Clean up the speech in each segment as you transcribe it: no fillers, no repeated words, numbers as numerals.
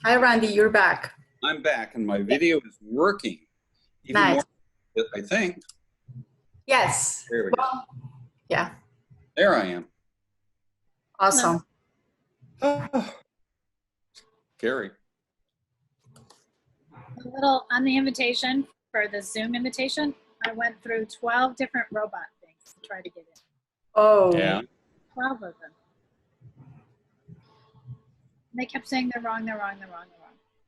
Hi, Randy, you're back. I'm back and my video is working. Even Nice. more, I think. Yes. There we go. Well, yeah. There I am. Awesome. Oh, Gary. A little on the invitation for the Zoom invitation, I went through 12 different robot things to try to get in. Oh. Yeah. 12 of them. And they kept saying they're wrong.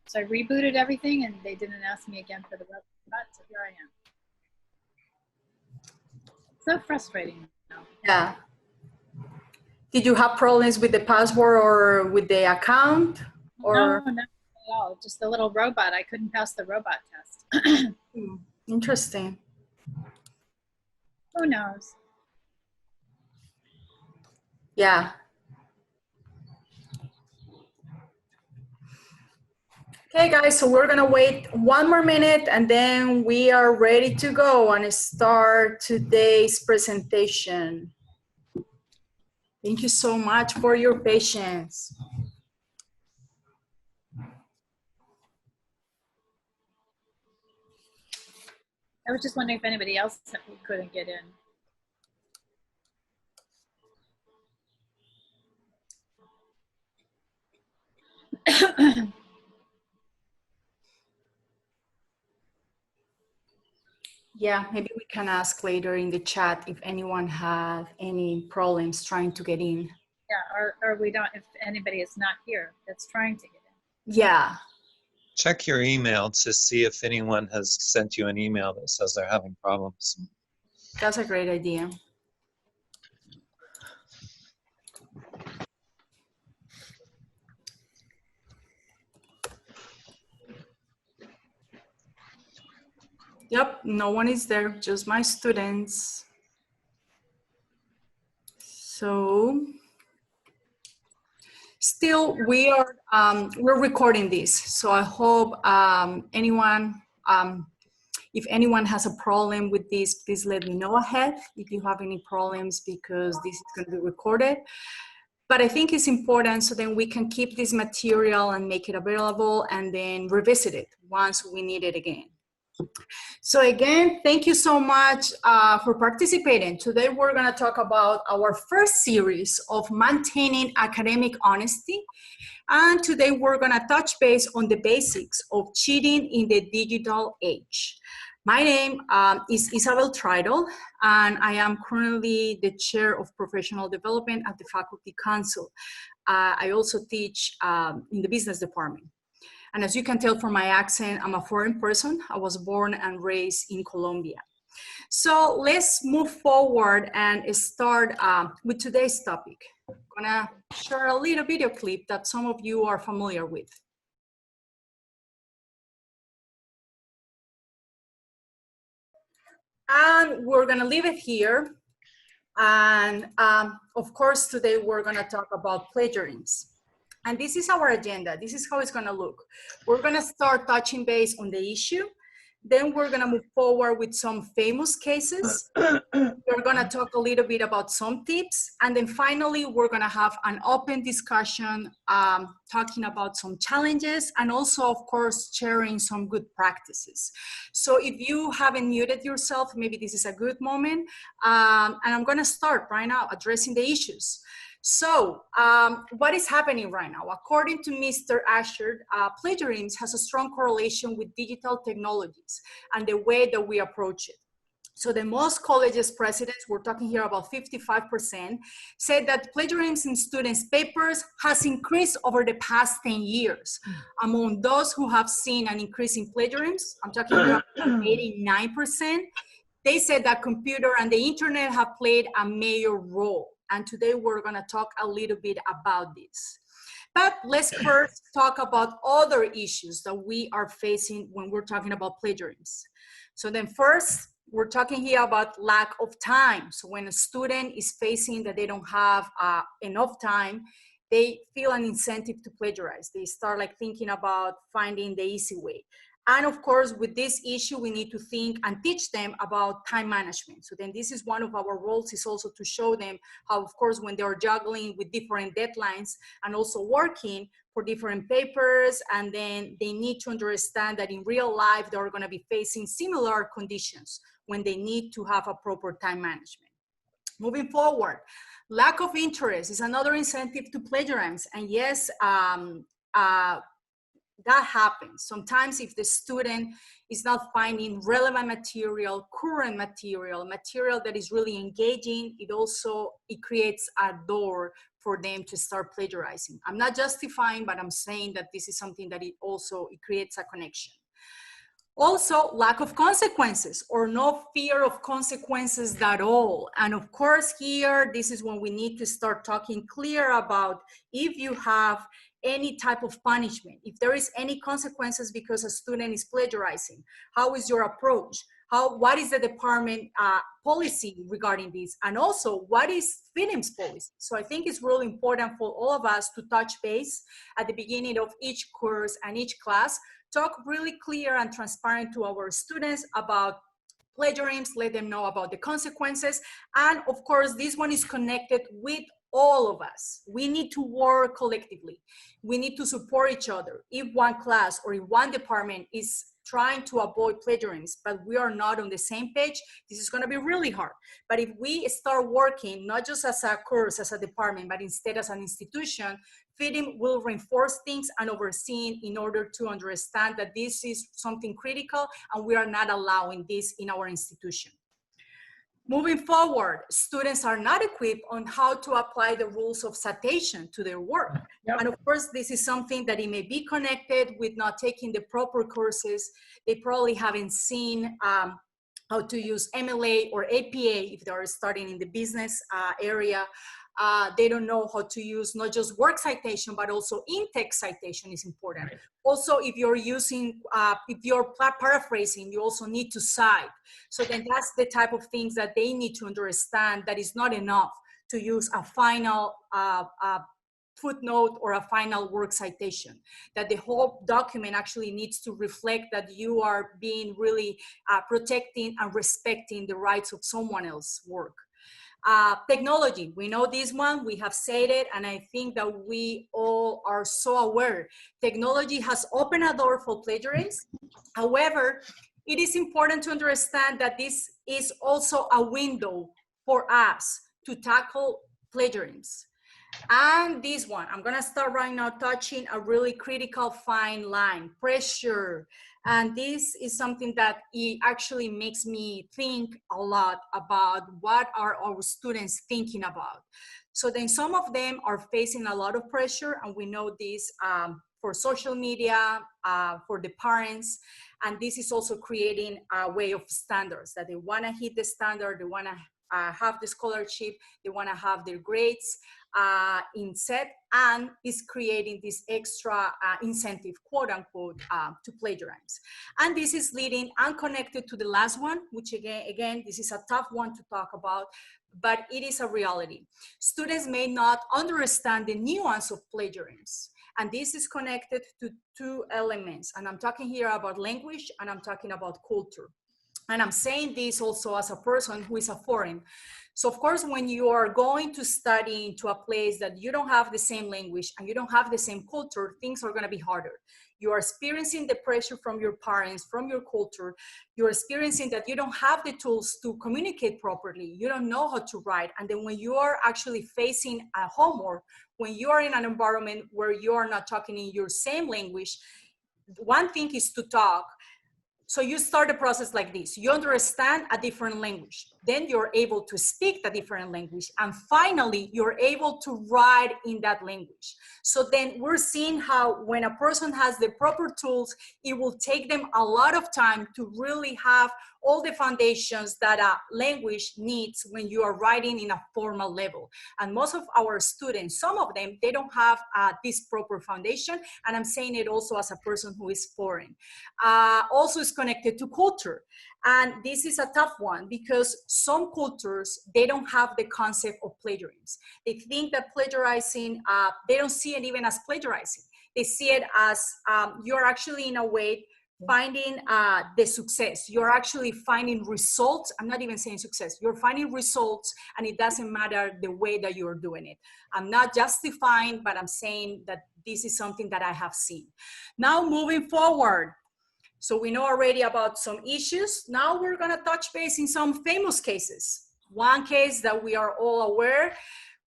So I rebooted everything and they didn't ask me again for the robot, so here I am. So frustrating now. Yeah. Did you have problems with the password or with the account? Or No, not at all. Just the little robot. I couldn't pass the robot test. Interesting. Who knows? Yeah. Okay, guys, so we're gonna wait 1 more minute and then we are ready to go and start today's presentation. Thank you so much for your patience. I was just wondering if anybody else couldn't get in. Yeah, maybe we can ask later in the chat if anyone had any problems trying to get in. Yeah, or we don't, if anybody is not here that's trying to get in. Yeah. Check your email to see if anyone has sent you an email that says they're having problems. That's a great idea. Yep, no one is there, just my students. So still we're recording this. So I hope if anyone has a problem with this, please let me know ahead if you have any problems, because this is going to be recorded. But I think it's important so then we can keep this material and make it available and then revisit it once we need it again. So again, thank you so much for participating. Today we're going to talk about our first series of maintaining academic honesty. And today we're going to touch base on the basics of cheating in the digital age. My name is Isabel Tridel, and I am currently the Chair of Professional Development at the Faculty Council. I also teach in the business department. And as you can tell from my accent, I'm a foreign person. I was born and raised in Colombia. So let's move forward and start with today's topic. I'm gonna share a little video clip that some of you are familiar with. And we're gonna leave it here. And of course, today we're gonna talk about plagiarism. And this is our agenda. This is how it's gonna look. We're gonna start touching base on the issue. Then we're gonna move forward with some famous cases. We're gonna talk a little bit about some tips. And then finally, we're gonna have an open discussion talking about some challenges and also, of course, sharing some good practices. So if you haven't muted yourself, maybe this is a good moment. And I'm gonna start right now addressing the issues. So what is happening right now? According to Mr. Asher, plagiarism has a strong correlation with digital technologies and the way that we approach it. So the most colleges presidents, we're talking here about 55%, said that plagiarism in students' papers has increased over the past 10 years. Among those who have seen an increase in plagiarism, I'm talking here about 89%, they said that computer and the internet have played a major role. And today we're gonna talk a little bit about this. But let's first talk about other issues that we are facing when we're talking about plagiarism. So then first, we're talking here about lack of time. So when a student is facing that they don't have enough time, they feel an incentive to plagiarize. They start like thinking about finding the easy way. And of course, with this issue, we need to think and teach them about time management. So then this is one of our roles, is also to show them how, of course, when they're juggling with different deadlines and also working for different papers, and then they need to understand that in real life, they're gonna be facing similar conditions when they need to have a proper time management. Moving forward, lack of interest is another incentive to plagiarize. And yes, that happens. Sometimes if the student is not finding relevant material, current material, material that is really engaging, it creates a door for them to start plagiarizing. I'm not justifying, but I'm saying that this is something that it creates a connection. Also, lack of consequences or no fear of consequences at all. And of course here, this is when we need to start talking clear about if you have any type of punishment, if there is any consequences because a student is plagiarizing, how is your approach? What is the department policy regarding this? And also, what is FIDEM's policy? So I think it's really important for all of us to touch base at the beginning of each course and each class, talk really clear and transparent to our students about plagiarism, let them know about the consequences. And of course, this one is connected with all of us. We need to work collectively. We need to support each other. If one class or if one department is trying to avoid plagiarism, but we are not on the same page, this is gonna be really hard. But if we start working, not just as a course, as a department, but instead as an institution, FIDEM will reinforce things and oversee in order to understand that this is something critical and we are not allowing this in our institution. Moving forward, students are not equipped on how to apply the rules of citation to their work. Yep. And of course, this is something that it may be connected with not taking the proper courses. They probably haven't seen how to use MLA or APA if they are starting in the business area. They don't know how to use not just work citation, but also in-text citation is important. Right. Also, if you're using, if you're paraphrasing, you also need to cite. So then that's the type of things that they need to understand, that is not enough to use a final footnote or a final work citation, that the whole document actually needs to reflect that you are being really protecting and respecting the rights of someone else's work. Technology, we know this one, we have said it, and I think that we all are so aware. Technology has opened a door for plagiarism. However, it is important to understand that this is also a window for us to tackle plagiarism. And this one, I'm gonna start right now touching a really critical fine line, pressure. And this is something that it actually makes me think a lot about what are our students thinking about. So then some of them are facing a lot of pressure, and we know this for social media, for the parents, and this is also creating a way of standards, that they wanna hit the standard, they wanna have the scholarship, they wanna have their grades in set, and is creating this extra incentive, quote unquote, to plagiarize. And this is leading, unconnected to the last one, which again, this is a tough one to talk about, but it is a reality. Students may not understand the nuance of plagiarism. And this is connected to two elements. And I'm talking here about language, and I'm talking about culture. And I'm saying this also as a person who is a foreign. So of course, when you are going to study into a place that you don't have the same language and you don't have the same culture, things are gonna be harder. You are experiencing the pressure from your parents, from your culture. You're experiencing that you don't have the tools to communicate properly. You don't know how to write. And then when you are actually facing a homework, when you are in an environment where you are not talking in your same language, one thing is to talk. So you start the process like this. You understand a different language. Then you're able to speak the different language. And finally, you're able to write in that language. So then we're seeing how when a person has the proper tools, it will take them a lot of time to really have all the foundations that a language needs when you are writing in a formal level. And most of our students, some of them, they don't have this proper foundation. And I'm saying it also as a person who is foreign. Also is connected to culture. And this is a tough one because some cultures, they don't have the concept of plagiarism. They think that plagiarizing, they don't see it even as plagiarizing. They see it as you're actually in a way finding the success. You're actually finding results. I'm not even saying success. You're finding results, and it doesn't matter the way that you're doing it. I'm not justifying, but I'm saying that this is something that I have seen. Now, moving forward. So we know already about some issues. Now we're gonna touch base in some famous cases. One case that we are all aware,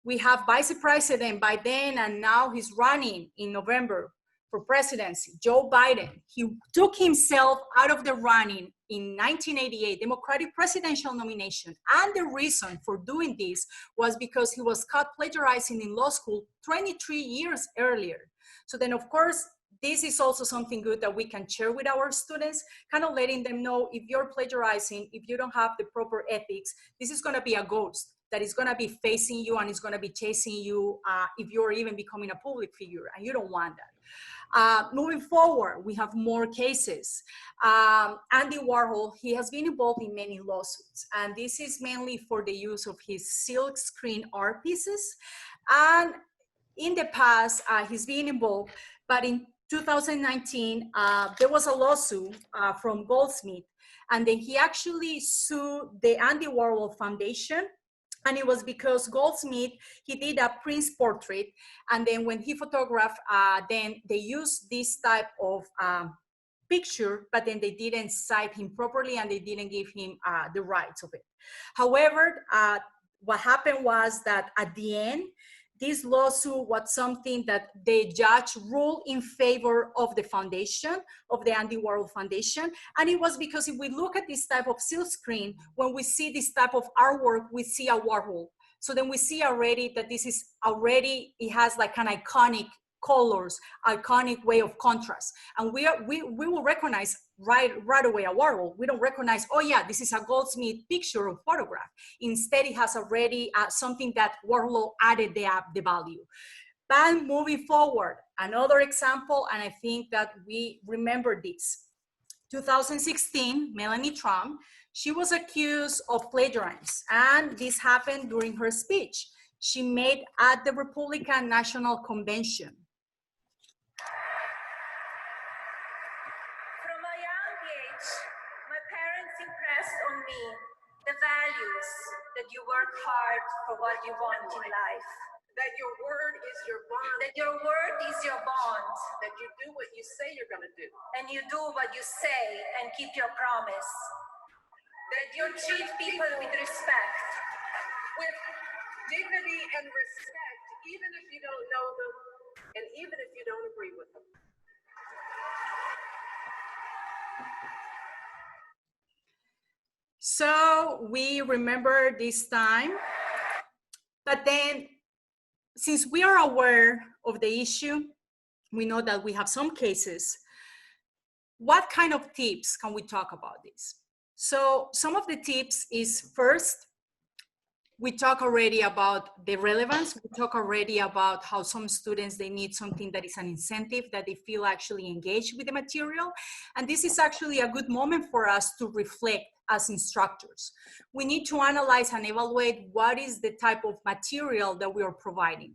we have Vice President Biden, and now he's running in November for presidency, Joe Biden. He took himself out of the running in 1988 Democratic presidential nomination. And the reason for doing this was because he was caught plagiarizing in law school 23 years earlier. So then, of course, this is also something good that we can share with our students, kind of letting them know if you're plagiarizing, if you don't have the proper ethics, this is gonna be a ghost that is gonna be facing you and is gonna be chasing you if you're even becoming a public figure, and you don't want that. Moving forward, we have more cases. Andy Warhol, he has been involved in many lawsuits, and this is mainly for the use of his silk screen art pieces. And in the past, he's been involved, but in 2019, there was a lawsuit from Goldsmith, and then he actually sued the Andy Warhol Foundation. And it was because Goldsmith, he did a Prince portrait, and then when he photographed, then they used this type of picture, but then they didn't cite him properly, and they didn't give him the rights of it. However, what happened was that at the end, this lawsuit was something that the judge ruled in favor of the foundation, of the Andy Warhol Foundation. And it was because if we look at this type of silk screen, when we see this type of artwork, we see a Warhol. So then we see already that this is already, it has like an iconic colors, iconic way of contrast. And we will recognize right away a Warhol. We don't recognize, oh yeah, this is a Goldsmith picture or photograph. Instead, it has already something that Warhol added the value. But moving forward, another example, and I think that we remember this. 2016, Melania Trump, she was accused of plagiarism, and this happened during her speech she made at the Republican National Convention. From a young age, my parents impressed on me the values that you work hard for what you want in life. That your word is your bond. That your word is your bond. That you do what you say you're going to do. And you do what you say and keep your promise. That you treat people with respect. With dignity and respect, even if you don't know them, and even if you don't agree with them. So we remember this time, but then since we are aware of the issue, we know that we have some cases. What kind of tips can we talk about this? So some of the tips is, first, we talk already about the relevance. We talk already about how some students, they need something that is an incentive, that they feel actually engaged with the material. And this is actually a good moment for us to reflect as instructors. We need to analyze and evaluate what is the type of material that we are providing.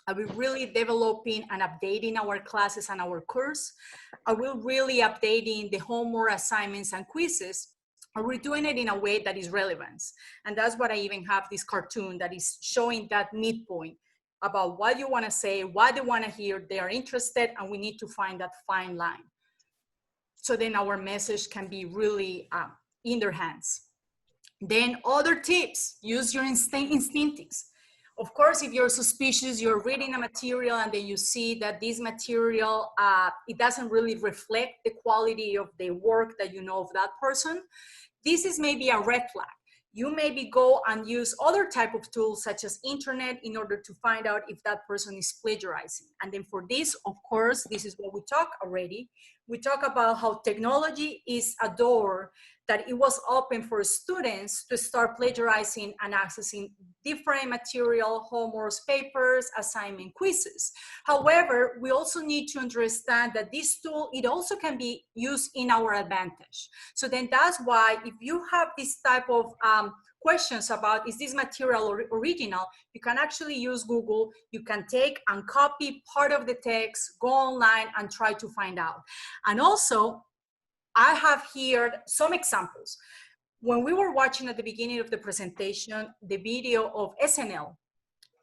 Are we really developing and updating our classes and our course? Are we really updating the homework, assignments, and quizzes? Are we doing it in a way that is relevant? And that's what I even have this cartoon that is showing that midpoint about what you want to say, what they want to hear, they are interested, and we need to find that fine line. So then our message can be really in their hands. Then other tips, use your instincts. Of course, if you're suspicious, you're reading a material and then you see that this material, it doesn't really reflect the quality of the work that you know of that person, this is maybe a red flag. You maybe go and use other type of tools such as internet in order to find out if that person is plagiarizing. And then for this, of course, this is what we talk already. We talk about how technology is a door that it was open for students to start plagiarizing and accessing different material, homeworks, papers, assignment, quizzes. However, we also need to understand that this tool, it also can be used in our advantage. So then that's why if you have this type of questions about, is this material original, you can actually use Google. You can take and copy part of the text, go online and try to find out. And also, I have here some examples. When we were watching at the beginning of the presentation, the video of SNL,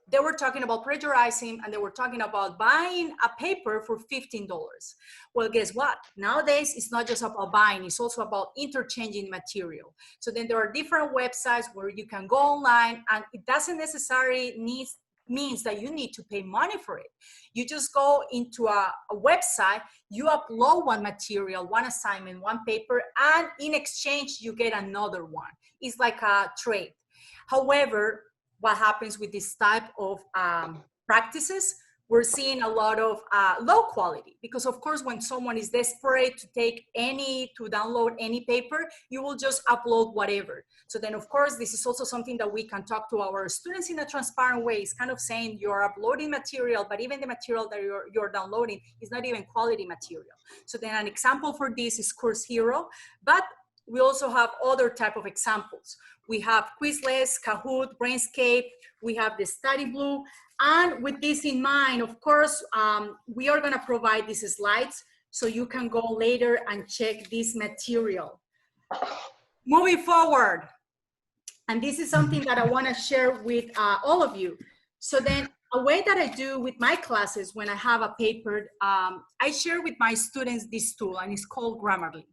they were talking about plagiarizing and they were talking about buying a paper for $15. Well, guess what? Nowadays, it's not just about buying, it's also about interchanging material. So then there are different websites where you can go online, and it doesn't necessarily means that you need to pay money for it. You just go into a website, you upload one material, one assignment, one paper, and in exchange, you get another one. It's like a trade. However, what happens with this type of practices, we're seeing a lot of low quality, because of course, when someone is desperate to download any paper, you will just upload whatever. So then of course, this is also something that we can talk to our students in a transparent way. It's kind of saying you're uploading material, but even the material that you're downloading is not even quality material. So then an example for this is Course Hero, but we also have other type of examples. We have Quizless, Kahoot, Brainscape, we have the Study Blue. And with this in mind, of course, we are gonna provide these slides so you can go later and check this material. Moving forward, and this is something that I wanna share with all of you. So then a way that I do with my classes when I have a paper, I share with my students this tool, and it's called Grammarly.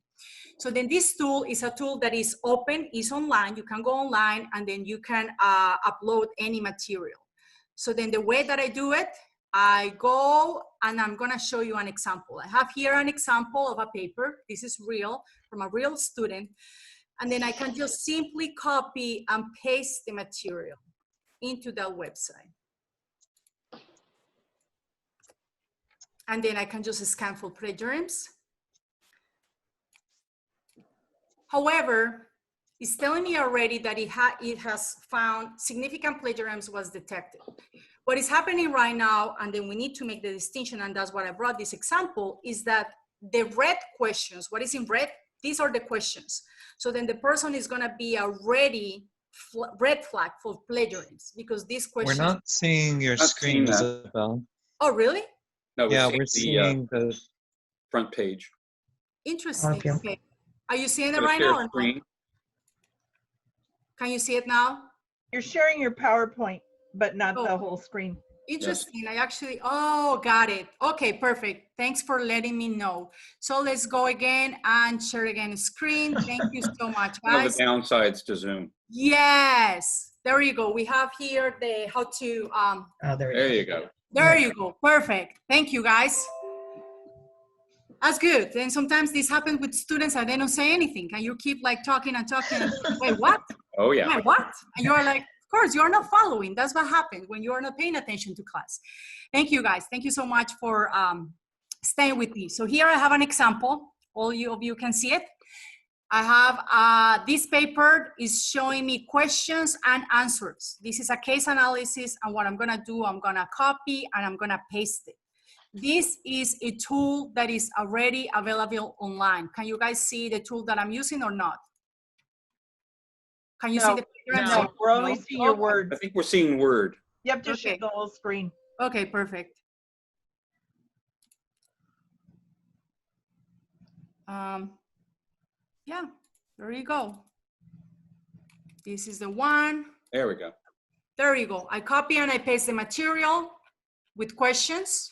So then this tool is a tool that is open, is online. You can go online and then you can upload any material. So then the way that I do it, I go and I'm gonna show you an example. I have here an example of a paper. This is real, from a real student. And then I can just simply copy and paste the material into that website. And then I can just scan for plagiarisms. However, it's telling me already that it has found significant plagiarism was detected. What is happening right now, and then we need to make the distinction, and that's what I brought this example, is that the red questions, what is in red, these are the questions. So then the person is gonna be a red flag for plagiarism, because these questions— We're not seeing your Not screen, seeing that. Isabel. Oh, really? No, Yeah, we're we're seeing the seeing the, front page. Interesting, Okay. okay. Are you seeing it Gonna right share now? Or no? screen. Can you see it now? You're sharing your PowerPoint, but not Oh. the whole screen. Interesting. I actually, oh, got it. Okay, perfect. Thanks for letting me know. So let's go again and share again screen. Thank you so much, One of guys. the downsides to Zoom. Yes, there you go. We have here the how to, Oh, there There you go. there you go. Perfect. Thank you, guys. That's good. Then sometimes this happens with students and they don't say anything. And you keep like talking and talking. And, wait, what? Oh, yeah. Wait, what? And you're like, of course, you're not following. That's what happens when you are not paying attention to class. Thank you, guys. Thank you so much for staying with me. So here I have an example. All of you can see it. I have this paper is showing me questions and answers. This is a case analysis. And what I'm going to do, I'm going to copy and I'm going to paste it. This is a tool that is already available online. Can you guys see the tool that I'm using or not? Can you see the picture? No, we're only No? seeing your Okay. words. I think we're seeing Word. Yep, just Okay. share the whole screen. Okay, perfect. Yeah, there you go. This is the one. There we go. There you go. I copy and I paste the material with questions.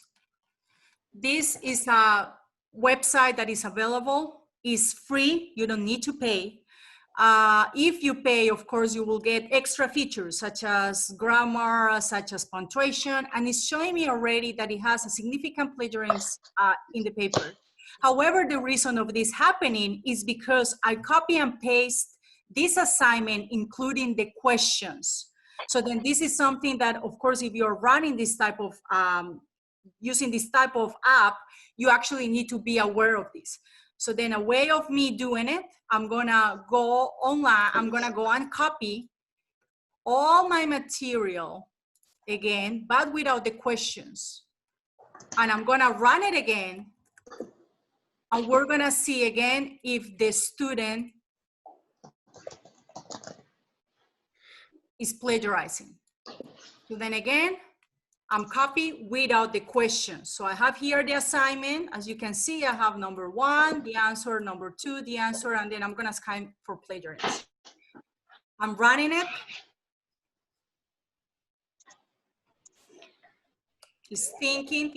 This is a website that is available. It's free. You don't need to pay. If you pay, of course, you will get extra features such as grammar, such as punctuation, and it's showing me already that it has a significant plagiarism in the paper. However, the reason of this happening is because I copy and paste this assignment, including the questions. So then this is something that, of course, if you're running this type of, using this type of app, you actually need to be aware of this. So then a way of me doing it, I'm gonna go online, I'm gonna go and copy all my material again, but without the questions. And I'm gonna run it again. And we're gonna see again if the student is plagiarizing. So then again, I'm copy without the question. So I have here the assignment. As you can see, I have number 1, the answer, number 2, the answer, and then I'm gonna scan for plagiarism. I'm running it. It's thinking.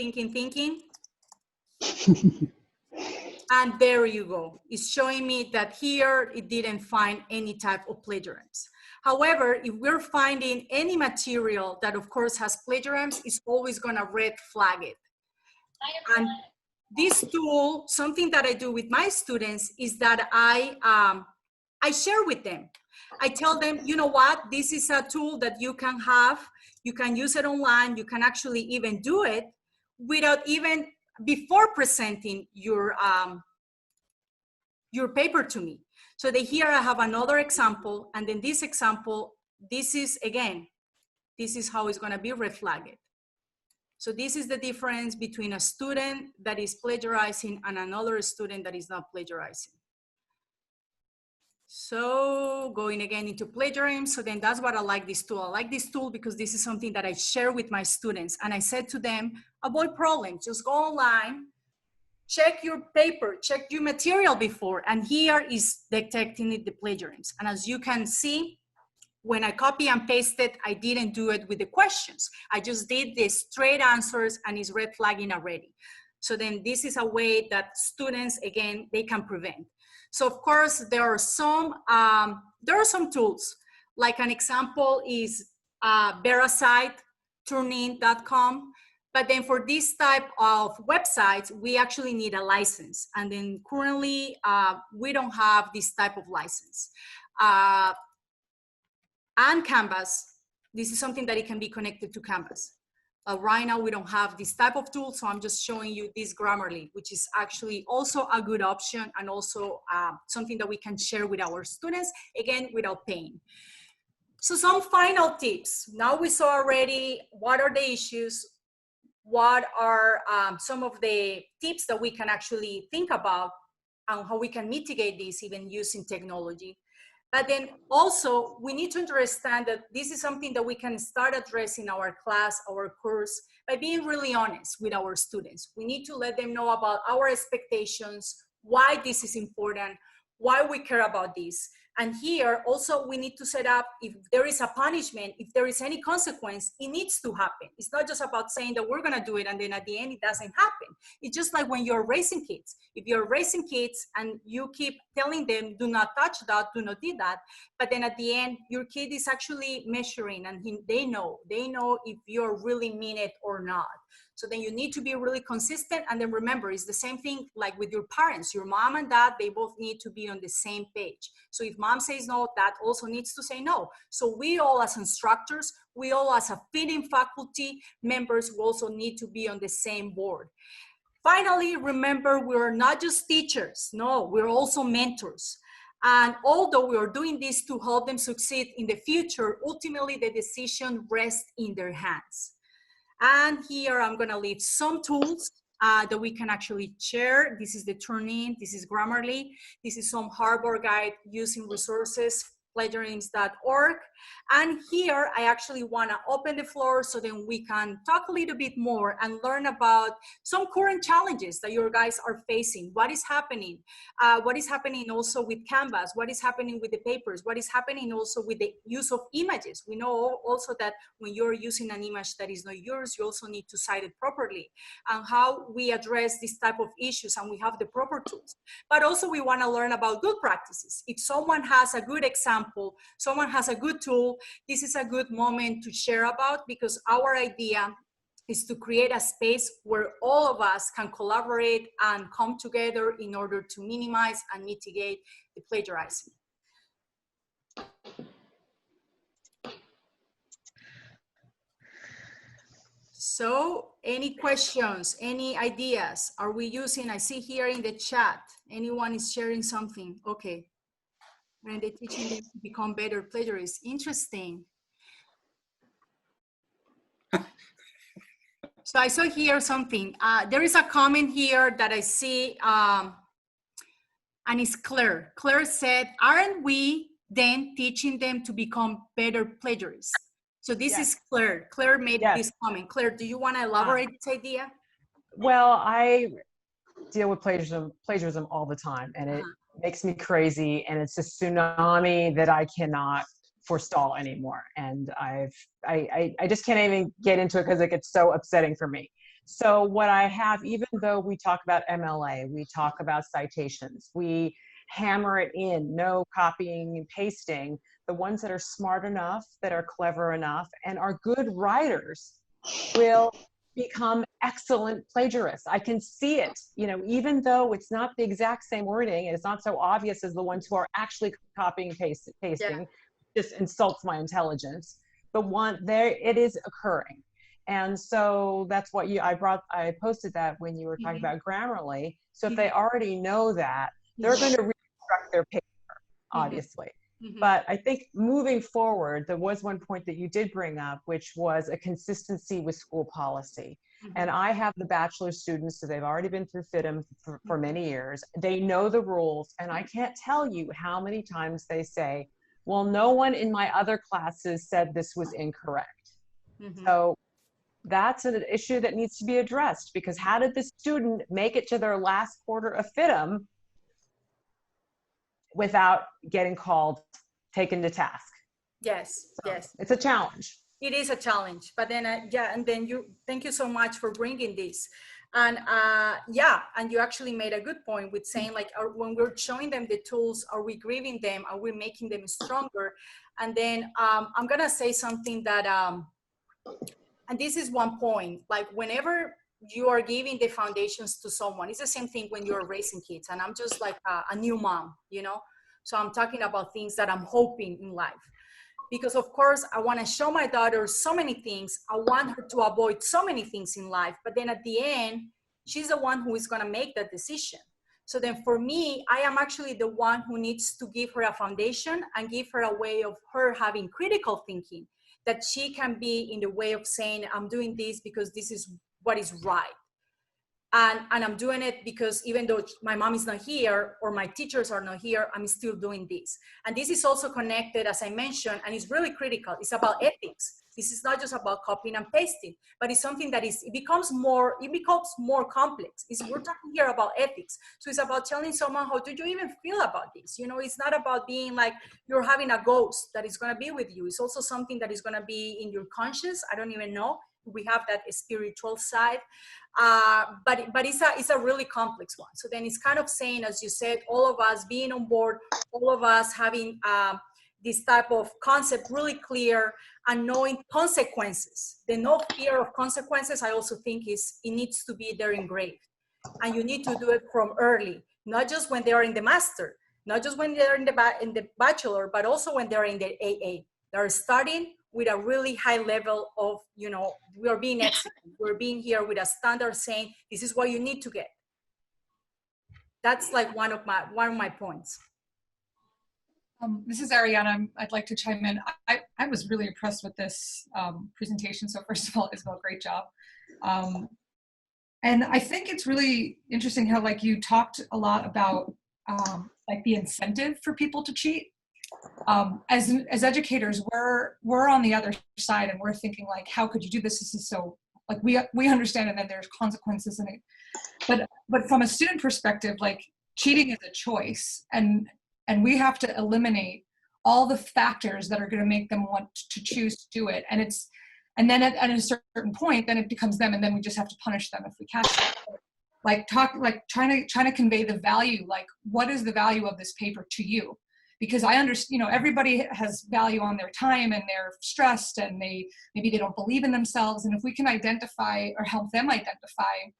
And there you go. It's showing me that here it didn't find any type of plagiarism. However, if we're finding any material that of course has plagiarism, it's always gonna red flag it. And this tool, something that I do with my students is that I share with them. I tell them, you know what, this is a tool that you can have, you can use it online, you can actually even do it without even, before presenting your paper to me. So here I have another example, and then this example, this is again, this is how it's gonna be red flagged. So this is the difference between a student that is plagiarizing and another student that is not plagiarizing. So going again into plagiarism, so then that's what I like this tool. I like this tool because this is something that I share with my students. And I said to them, avoid problems, just go online, check your paper, check your material before, and here is detecting it, the plagiarism. And as you can see, when I copy and pasted, I didn't do it with the questions. I just did the straight answers and it's red flagging already. So then this is a way that students, again, they can prevent. So of course, there are some tools. Like an example is Veracite, Turnitin.com. But then for this type of websites, we actually need a license. And then currently, we don't have this type of license. And Canvas, this is something that it can be connected to Canvas. Right now, we don't have this type of tool, so I'm just showing you this Grammarly, which is actually also a good option and also something that we can share with our students, again, without paying. So some final tips. Now we saw already what are the issues, what are some of the tips that we can actually think about and how we can mitigate this even using technology. But then also we need to understand that this is something that we can start addressing our class, our course, by being really honest with our students. We need to let them know about our expectations, why this is important, why we care about this. And here also we need to set up, if there is a punishment, if there is any consequence, it needs to happen. It's not just about saying that we're gonna do it and then at the end it doesn't happen. It's just like when you're raising kids. If you're raising kids and you keep telling them, do not touch that, do not do that, but then at the end, your kid is actually measuring and they know if you're really mean it or not. So then you need to be really consistent. And then remember, it's the same thing like with your parents, your mom and dad, they both need to be on the same page. So if mom says no, dad also needs to say no. So we all as instructors, we all as a fitting faculty members, we also need to be on the same board. Finally, remember, we're not just teachers. No, we're also mentors. And although we are doing this to help them succeed in the future, ultimately the decision rests in their hands. And here I'm gonna leave some tools that we can actually share. This is the Turnitin, this is Grammarly, this is some Harvard guide using resources, plagiarism.org. And here I actually wanna open the floor so then we can talk a little bit more and learn about some current challenges that your guys are facing. What is happening? What is happening also with Canvas? What is happening with the papers? What is happening also with the use of images? We know also that when you're using an image that is not yours, you also need to cite it properly, and how we address this type of issues, and we have the proper tools. But also we wanna learn about good practices. If someone has a good example, someone has a good tool, this is a good moment to share about, because our idea is to create a space where all of us can collaborate and come together in order to minimize and mitigate the plagiarizing. So any questions, any ideas? Are we using, I see here in the chat, anyone is sharing something? Okay. And they're teaching them to become better plagiarists. Interesting. So I saw here something. There is a comment here that I see, and it's Claire. Claire said, aren't we then teaching them to become better plagiarists? So this Yes. is Claire. Claire made Yes. this comment. Claire, do you want to elaborate this idea? Well, I deal with plagiarism all the time, and it makes me crazy, and it's a tsunami that I cannot forestall anymore. And I just can't even get into it because it gets so upsetting for me. So what I have, even though we talk about MLA, we talk about citations, we hammer it in, no copying and pasting, the ones that are smart enough, that are clever enough, and are good writers will become excellent plagiarists. I can see it, you know, even though it's not the exact same wording and it's not so obvious as the ones who are actually copying and pasting, just insults my intelligence. But there, it is occurring. And so that's what I posted that when you were talking about Grammarly. So if they already know that, they're going to reconstruct their paper, obviously. But I think moving forward, there was one point that you did bring up, which was a consistency with school policy. And I have the bachelor students, so they've already been through FIDM for many years. They know the rules, and I can't tell you how many times they say, well, no one in my other classes said this was incorrect. So that's an issue that needs to be addressed, because how did the student make it to their last quarter of FIDM without getting called, taken to task? Yes, So yes. it's a challenge. It is a challenge, but then, and then thank you so much for bringing this. And and you actually made a good point with saying, like, when we're showing them the tools, are we grieving them? Are we making them stronger? And then I'm gonna say something that, and this is one point, like whenever you are giving the foundations to someone, it's the same thing when you're raising kids. And I'm just like a new mom, you know? So I'm talking about things that I'm hoping in life. Because of course, I want to show my daughter so many things. I want her to avoid so many things in life. But then at the end, she's the one who is going to make that decision. So then for me, I am actually the one who needs to give her a foundation and give her a way of her having critical thinking, that she can be in the way of saying, I'm doing this because this is what is right. And I'm doing it because even though my mom is not here or my teachers are not here, I'm still doing this. And this is also connected, as I mentioned, and it's really critical. It's about ethics. This is not just about copying and pasting, but it's something that it becomes more complex. We're talking here about ethics. So it's about telling someone, how do you even feel about this? You know, it's not about being like you're having a ghost that is going to be with you. It's also something that is going to be in your conscious. I don't even know. We have that spiritual side, but it's a really complex one. So then it's kind of saying, as you said, all of us being on board, all of us having this type of concept really clear and knowing consequences. The no fear of consequences, I also think it needs to be there engraved, and you need to do it from early, not just when they are in the master, not just when they're in the bachelor, but also when they're in the AA. They're starting with a really high level of, you know, we are being excellent. We're being here with a standard saying, this is what you need to get. That's like one of my points. This is Ariana. I'd like to chime in. I was really impressed with this presentation. So first of all, Isabel, great job. And I think it's really interesting how, like, you talked a lot about like the incentive for people to cheat. As educators, we're on the other side, and we're thinking, like, how could you do this? This is so, like, we understand it, and there's consequences in it. But from a student perspective, like, cheating is a choice, and we have to eliminate all the factors that are going to make them want to choose to do it. And then at a certain point, then it becomes them, and then we just have to punish them if we catch them. Like, trying to convey the value, like, what is the value of this paper to you? Because I understand, you know, everybody has value on their time, and they're stressed, and maybe they don't believe in themselves. And if we can identify or help them identify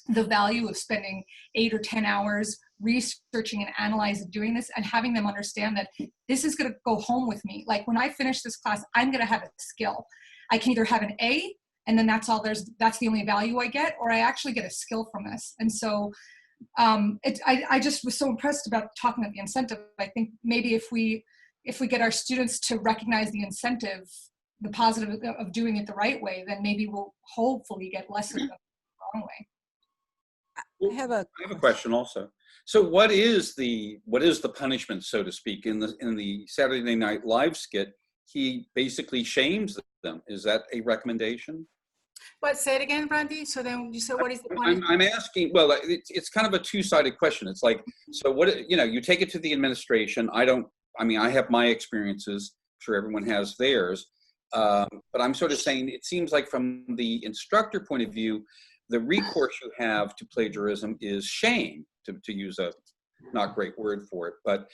the value of spending 8 or 10 hours researching and analyzing, doing this, and having them understand that this is going to go home with me. Like, when I finish this class, I'm going to have a skill. I can either have an A, and then that's the only value I get, or I actually get a skill from this. And so I just was so impressed about talking about the incentive. I think maybe if we get our students to recognize the incentive, the positive of doing it the right way, then maybe we'll hopefully get less of the wrong way. I have a question also. So what is the punishment, so to speak, in the Saturday Night Live skit? he basically shames them. Is that a recommendation? But say it again, Randy. So then you said, what is the point? I'm asking, well, it's kind of a two-sided question. It's like, so what, you take it to the administration. I have my experiences. I'm sure everyone has theirs. But I'm sort of saying, it seems like from the instructor point of view, the recourse you have to plagiarism is shame, to use a not great word for it. But,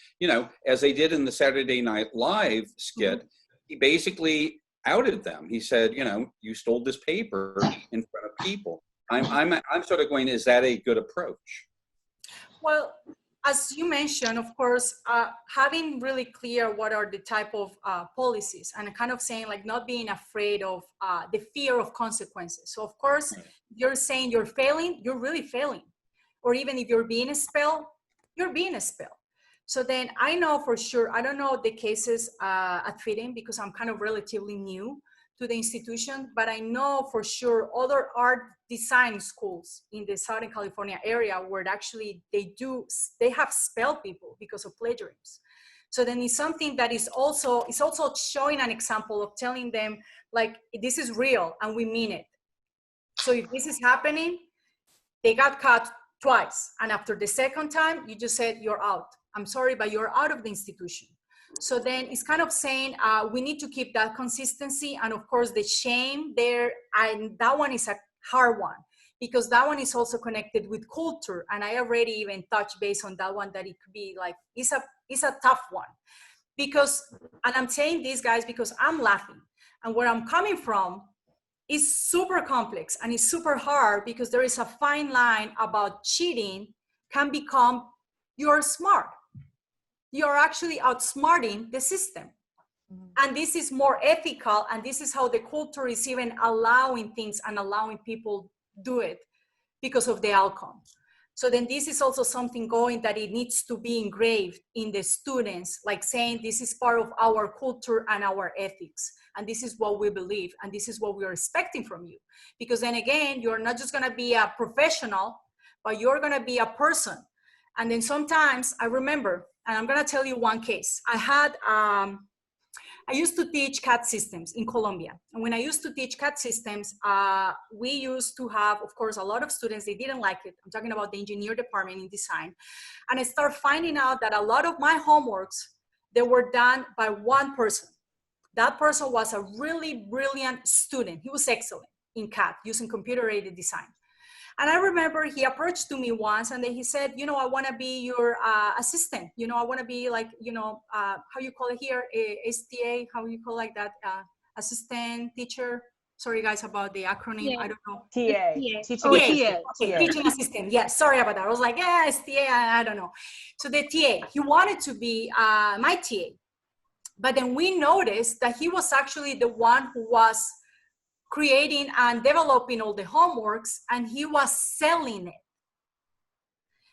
as they did in the Saturday Night Live skit, he basically outed them. He said, you stole this paper in front of people. I'm sort of going, is that a good approach? Well, as you mentioned, of course, having really clear what are the type of policies and kind of saying like not being afraid of the fear of consequences. So of course, you're saying you're failing, you're really failing. Or even if you're being expelled, you're being expelled. So then I know for sure, I don't know the cases at Fitting because I'm kind of relatively new to the institution, but I know for sure other art design schools in the Southern California area where actually they have expelled people because of plagiarism. So then it's something that it's also showing an example of telling them like, this is real and we mean it. So if this is happening, they got caught twice. And after the second time, you just said, you're out. I'm sorry, but you're out of the institution. So then it's kind of saying we need to keep that consistency. And of course, the shame there, and that one is a hard one because that one is also connected with culture. And I already even touched base on that one, that it could be like, it's a tough one. Because, and I'm saying this, guys, because I'm laughing. And where I'm coming from is super complex and it's super hard because there is a fine line about cheating can become you're smart. You're actually outsmarting the system. And this is more ethical, and this is how the culture is even allowing things and allowing people do it because of the outcome. So then this is also something going that it needs to be engraved in the students, like saying this is part of our culture and our ethics. And this is what we believe, and this is what we are expecting from you. Because then again, you're not just gonna be a professional, but you're gonna be a person. And then sometimes I remember, and I'm gonna tell you one case. I used to teach CAD systems in Colombia. And when I used to teach CAD systems, we used to have, of course, a lot of students, they didn't like it. I'm talking about the engineer department in design. And I started finding out that a lot of my homeworks, they were done by one person. That person was a really brilliant student. He was excellent in CAD, using computer-aided design. And I remember he approached to me once and then he said, I want to be your assistant. I want to be like, how you call it here, STA, how you call like that, assistant teacher. Sorry guys about the acronym, Yeah. I don't know. TA. TA. Okay, teaching assistant, yeah, sorry about that. I was like, yeah, STA, I don't know. So the TA, he wanted to be my TA. But then we noticed that he was actually the one who was creating and developing all the homeworks, and he was selling it.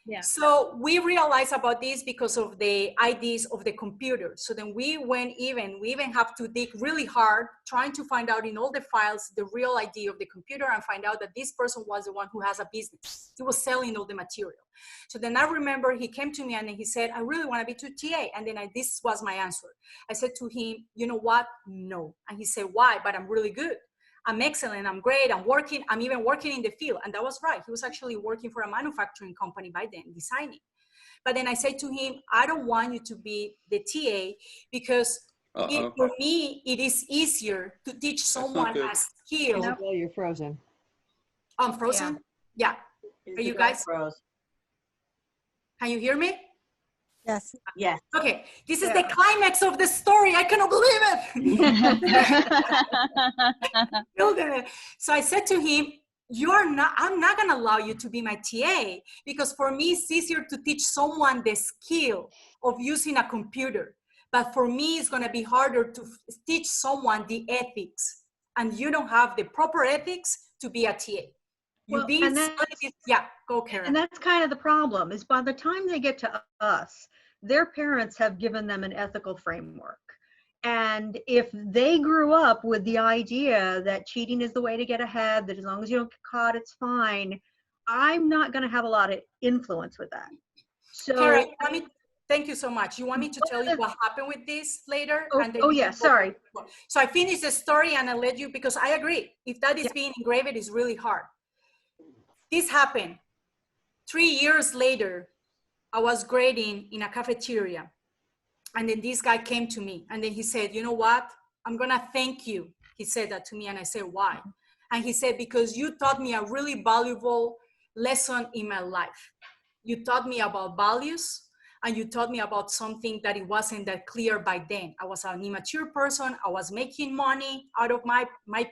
Yeah. So we realized about this because of the IDs of the computer. So then we even have to dig really hard, trying to find out in all the files the real ID of the computer and find out that this person was the one who has a business. He was selling all the material. So then I remember he came to me and he said, I really want to be to TA. And then this was my answer. I said to him, you know what? No. And he said, why? But I'm really good. I'm excellent, I'm great, I'm even working in the field. And that was right. He was actually working for a manufacturing company by then, designing. But then I said to him, I don't want you to be the TA because for me, it is easier to teach someone a skill. Isabel, you're frozen. I'm frozen? Yeah. Are you guys? Froze. Can you hear me? Yes. Yes. Okay, this is the climax of the story. I cannot believe it. So I said to him, I'm not gonna allow you to be my TA because for me, it's easier to teach someone the skill of using a computer. But for me, it's gonna be harder to teach someone the ethics. And you don't have the proper ethics to be a TA. Go Karen. And that's kind of the problem is by the time they get to us, their parents have given them an ethical framework. And if they grew up with the idea that cheating is the way to get ahead, that as long as you don't get caught, it's fine, I'm not going to have a lot of influence with that. So Karen, Thank you so much. You want me to tell you what happened with this later? Oh, And then oh you yeah, can go sorry. back. So I finished the story and I let you, because I agree. If that is being engraved, it's really hard. This happened 3 years later. I was grading in a cafeteria. And then this guy came to me and then he said, you know what? I'm going to thank you. He said that to me. And I said, why? And he said, because you taught me a really valuable lesson in my life. You taught me about values, and you taught me about something that it wasn't that clear by then. I was an immature person. I was making money out of my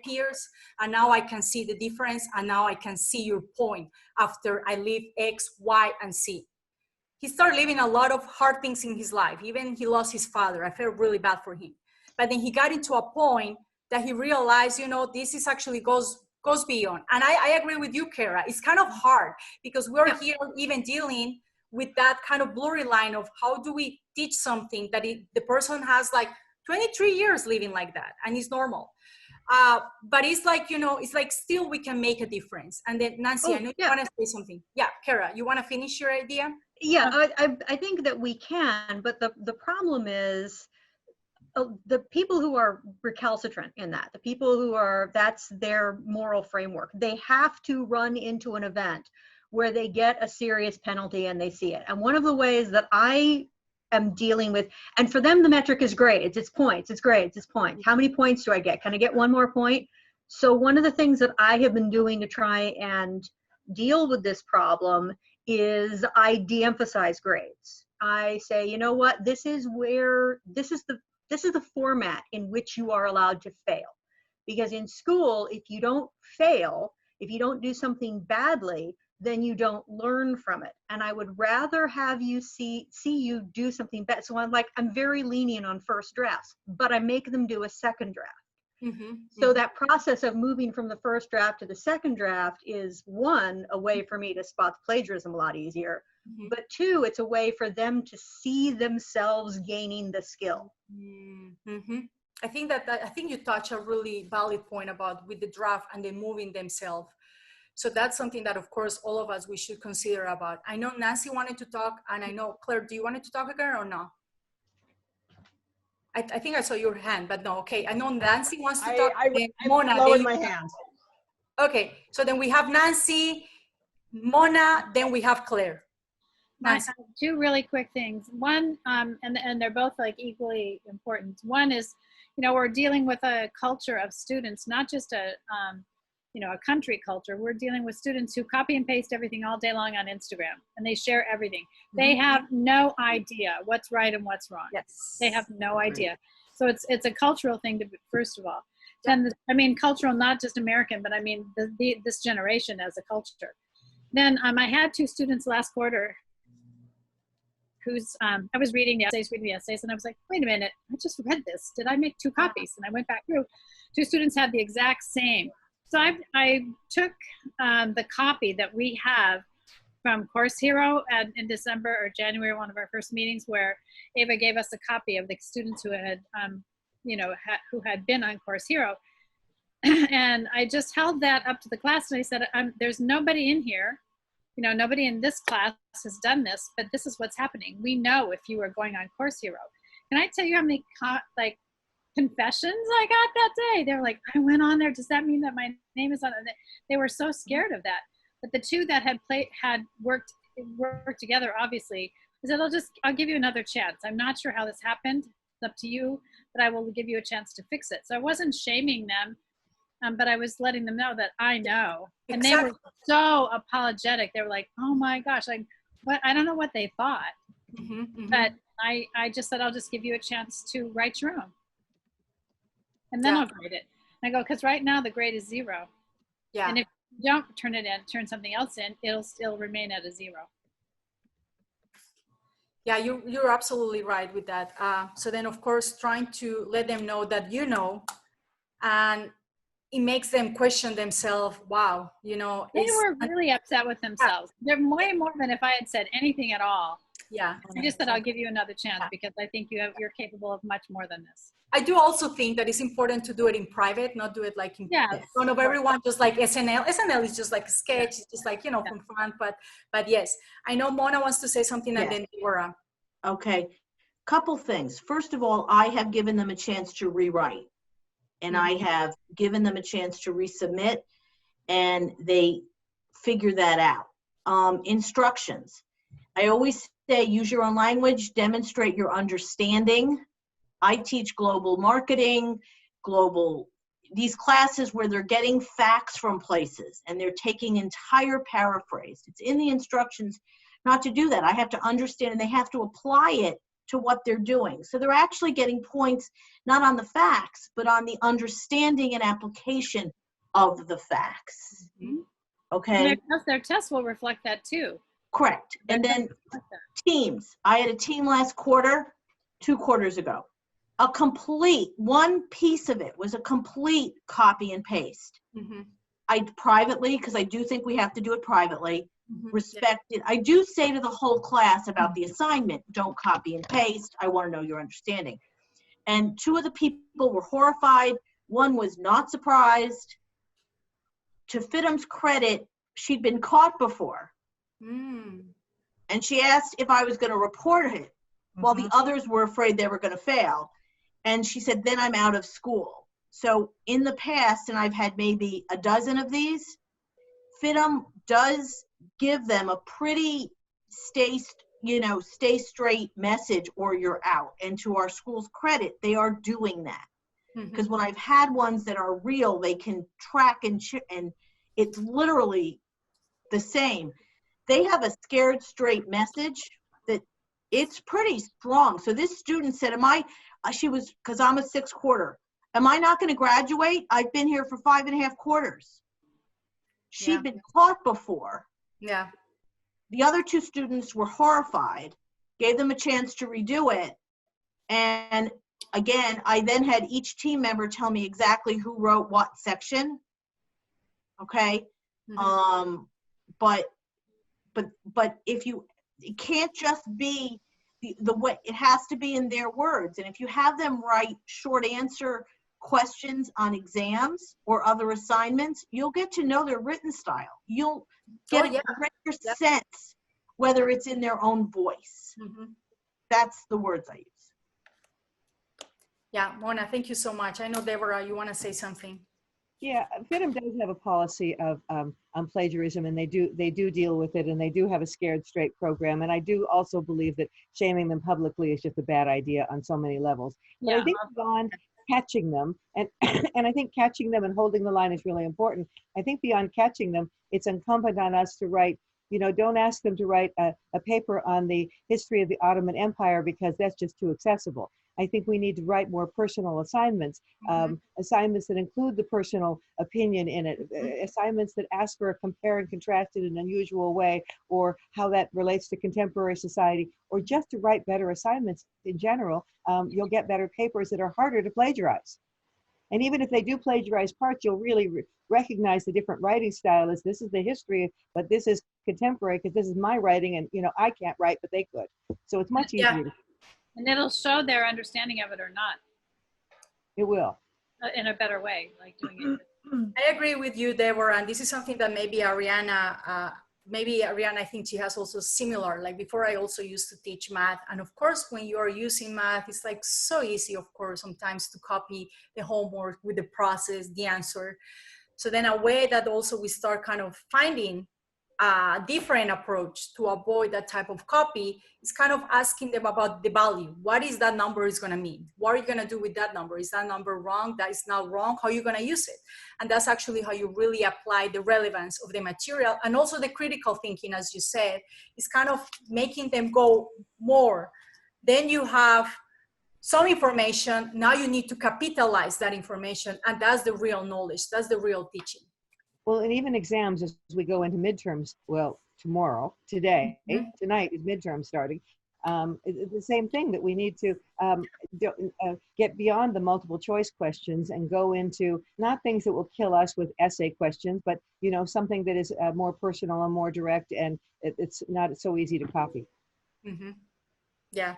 peers. And now I can see the difference. And now I can see your point after I live X, Y, and Z. He started living a lot of hard things in his life. Even he lost his father. I felt really bad for him. But then he got into a point that he realized, you know, this is actually goes beyond. And I agree with you, Kara. It's kind of hard because we're here even dealing with that kind of blurry line of how do we teach something that the person has like 23 years living like that and it's normal. But it's like, you know, it's like still we can make a difference. And then Nancy, I know you want to say something. Yeah, Kara, you want to finish your idea? Yeah, I think that we can, but the problem is the people who are recalcitrant in that, the people who are, that's their moral framework. They have to run into an event where they get a serious penalty and they see it. And one of the ways that I am dealing with, and for them the metric is grades, it's points, it's grades, it's points. How many points do I get? Can I get one more point? So one of the things that I have been doing to try and deal with this problem is I de-emphasize grades. I say, you know what, this is the format in which you are allowed to fail. Because in school, if you don't fail, if you don't do something badly, then you don't learn from it. And I would rather have you see you do something bad. So I'm very lenient on first drafts, but I make them do a second draft. So that process of moving from the first draft to the second draft is one, a way for me to spot plagiarism a lot easier, but two, it's a way for them to see themselves gaining the skill. I think you touch a really valid point about with the draft and then moving themselves. So that's something that, of course, all of us, we should consider about. I know Nancy wanted to talk, and I know, Claire, do you want to talk again or no? I think I saw your hand, but no, okay. I know Nancy wants to talk. I Mona, lowered my hand. Okay, so then we have Nancy, Mona, then we have Claire. Nancy. Two really quick things. One, and they're both like equally important. One is, you know, we're dealing with a culture of students, not just a country culture. We're dealing with students who copy and paste everything all day long on Instagram, and they share everything. They have no idea what's right and what's wrong. Yes. They have no idea. So it's a cultural thing to, first of all. And I mean, cultural, not just American, but I mean, this generation as a culture. Then I had two students last quarter who's, I was reading the essays, and I was like, wait a minute, I just read this. Did I make two copies? And I went back through. Two students had the exact same. So I took the copy that we have from Course Hero in December or January, one of our first meetings, where Ava gave us a copy of the students who had, who had been on Course Hero. And I just held that up to the class and I said, there's nobody in here, nobody in this class has done this, but this is what's happening. We know if you are going on Course Hero. Can I tell you how many confessions I got that day? They were like, I went on there. Does that mean that my name is on it? They were so scared of that. But the two that had worked together, obviously, I said, I'll give you another chance. I'm not sure how this happened. It's up to you, but I will give you a chance to fix it. So I wasn't shaming them, but I was letting them know that I know. And they were so apologetic. They were like, oh my gosh, I don't know what they thought. But I just said, I'll just give you a chance to write your own. And then I'll grade it. And I go, because right now the grade is 0. Yeah. And if you don't turn something else in, it'll still remain at a 0. Yeah, you're absolutely right with that. So then, of course, trying to let them know that and it makes them question themselves. Wow, They were really upset with themselves. They're way more than if I had said anything at all. Yeah. I just said, I'll give you another chance because I think you're capable of much more than this. I do also think that it's important to do it in private, not do it like in front of everyone, just like SNL. SNL is just like a sketch, it's just like, for fun. But yes, I know Mona wants to say something and then Deborah. Okay, couple things. First of all, I have given them a chance to rewrite, and I have given them a chance to resubmit, and they figure that out. Instructions. I always say use your own language, demonstrate your understanding. I teach global marketing, these classes where they're getting facts from places and they're taking entire paraphrase. It's in the instructions not to do that. I have to understand, and they have to apply it to what they're doing. So they're actually getting points not on the facts, but on the understanding and application of the facts. Okay? Their tests will reflect that too. Correct. And then teams. I had a team last quarter, 2 quarters ago. One piece of it was a complete copy and paste. I privately, because I do think we have to do it privately, respected. I do say to the whole class about the assignment, don't copy and paste. I want to know your understanding. And 2 of the people were horrified. One was not surprised. To Fidam's credit, she'd been caught before. And she asked if I was going to report it while the others were afraid they were going to fail. And she said, then I'm out of school. So in the past, and I've had maybe a dozen of these, Fidam does give them a pretty stay straight message or you're out. And to our school's credit, they are doing that. Because when I've had ones that are real, they can track and it's literally the same. They have a scared straight message that it's pretty strong. So this student said, because I'm a 6th quarter, am I not going to graduate? I've been here for 5.5 quarters. She'd been caught before. Yeah. The other 2 students were horrified, gave them a chance to redo it. And again, I then had each team member tell me exactly who wrote what section. Okay. But if it can't just be the way, it has to be in their words. And if you have them write short answer questions on exams or other assignments, you'll get to know their written style. You'll get a greater sense whether it's in their own voice. That's the words I use. Yeah, Mona, thank you so much. I know, Deborah, you want to say something. Yeah, FIDM does have a policy of on plagiarism, and they do deal with it, and they do have a scared straight program. And I do also believe that shaming them publicly is just a bad idea on so many levels. But I think beyond catching them, and and I think catching them and holding the line is really important. I think beyond catching them, it's incumbent on us to write. Don't ask them to write a paper on the history of the Ottoman Empire, because that's just too accessible. I think we need to write more personal assignments, assignments that include the personal opinion in it, assignments that ask for a compare and contrast in an unusual way, or how that relates to contemporary society, or just to write better assignments in general. You'll get better papers that are harder to plagiarize. And even if they do plagiarize parts, you'll really recognize the different writing style. This is the history, but this is contemporary because this is my writing, and I can't write, but they could. So it's much easier. And it'll show their understanding of it or not. It will. In a better way, like doing it. I agree with you, Deborah, and this is something that maybe Ariana, I think she has also similar. Like before, I also used to teach math, and of course, when you are using math, it's like so easy, of course, sometimes to copy the homework with the process, the answer. So then a way that also we start kind of finding a different approach to avoid that type of copy is kind of asking them about the value. What is that number is going to mean? What are you going to do with that number? Is that number wrong? That is not wrong. How are you going to use it? And that's actually how you really apply the relevance of the material. And also the critical thinking, as you said, is kind of making them go more. Then you have some information. Now you need to capitalize that information. And that's the real knowledge. That's the real teaching. Well, and even exams as we go into midterms, well, tonight is midterm starting. It's the same thing, that we need to get beyond the multiple choice questions and go into not things that will kill us with essay questions, but something that is more personal and more direct, and it's not so easy to copy. Yeah.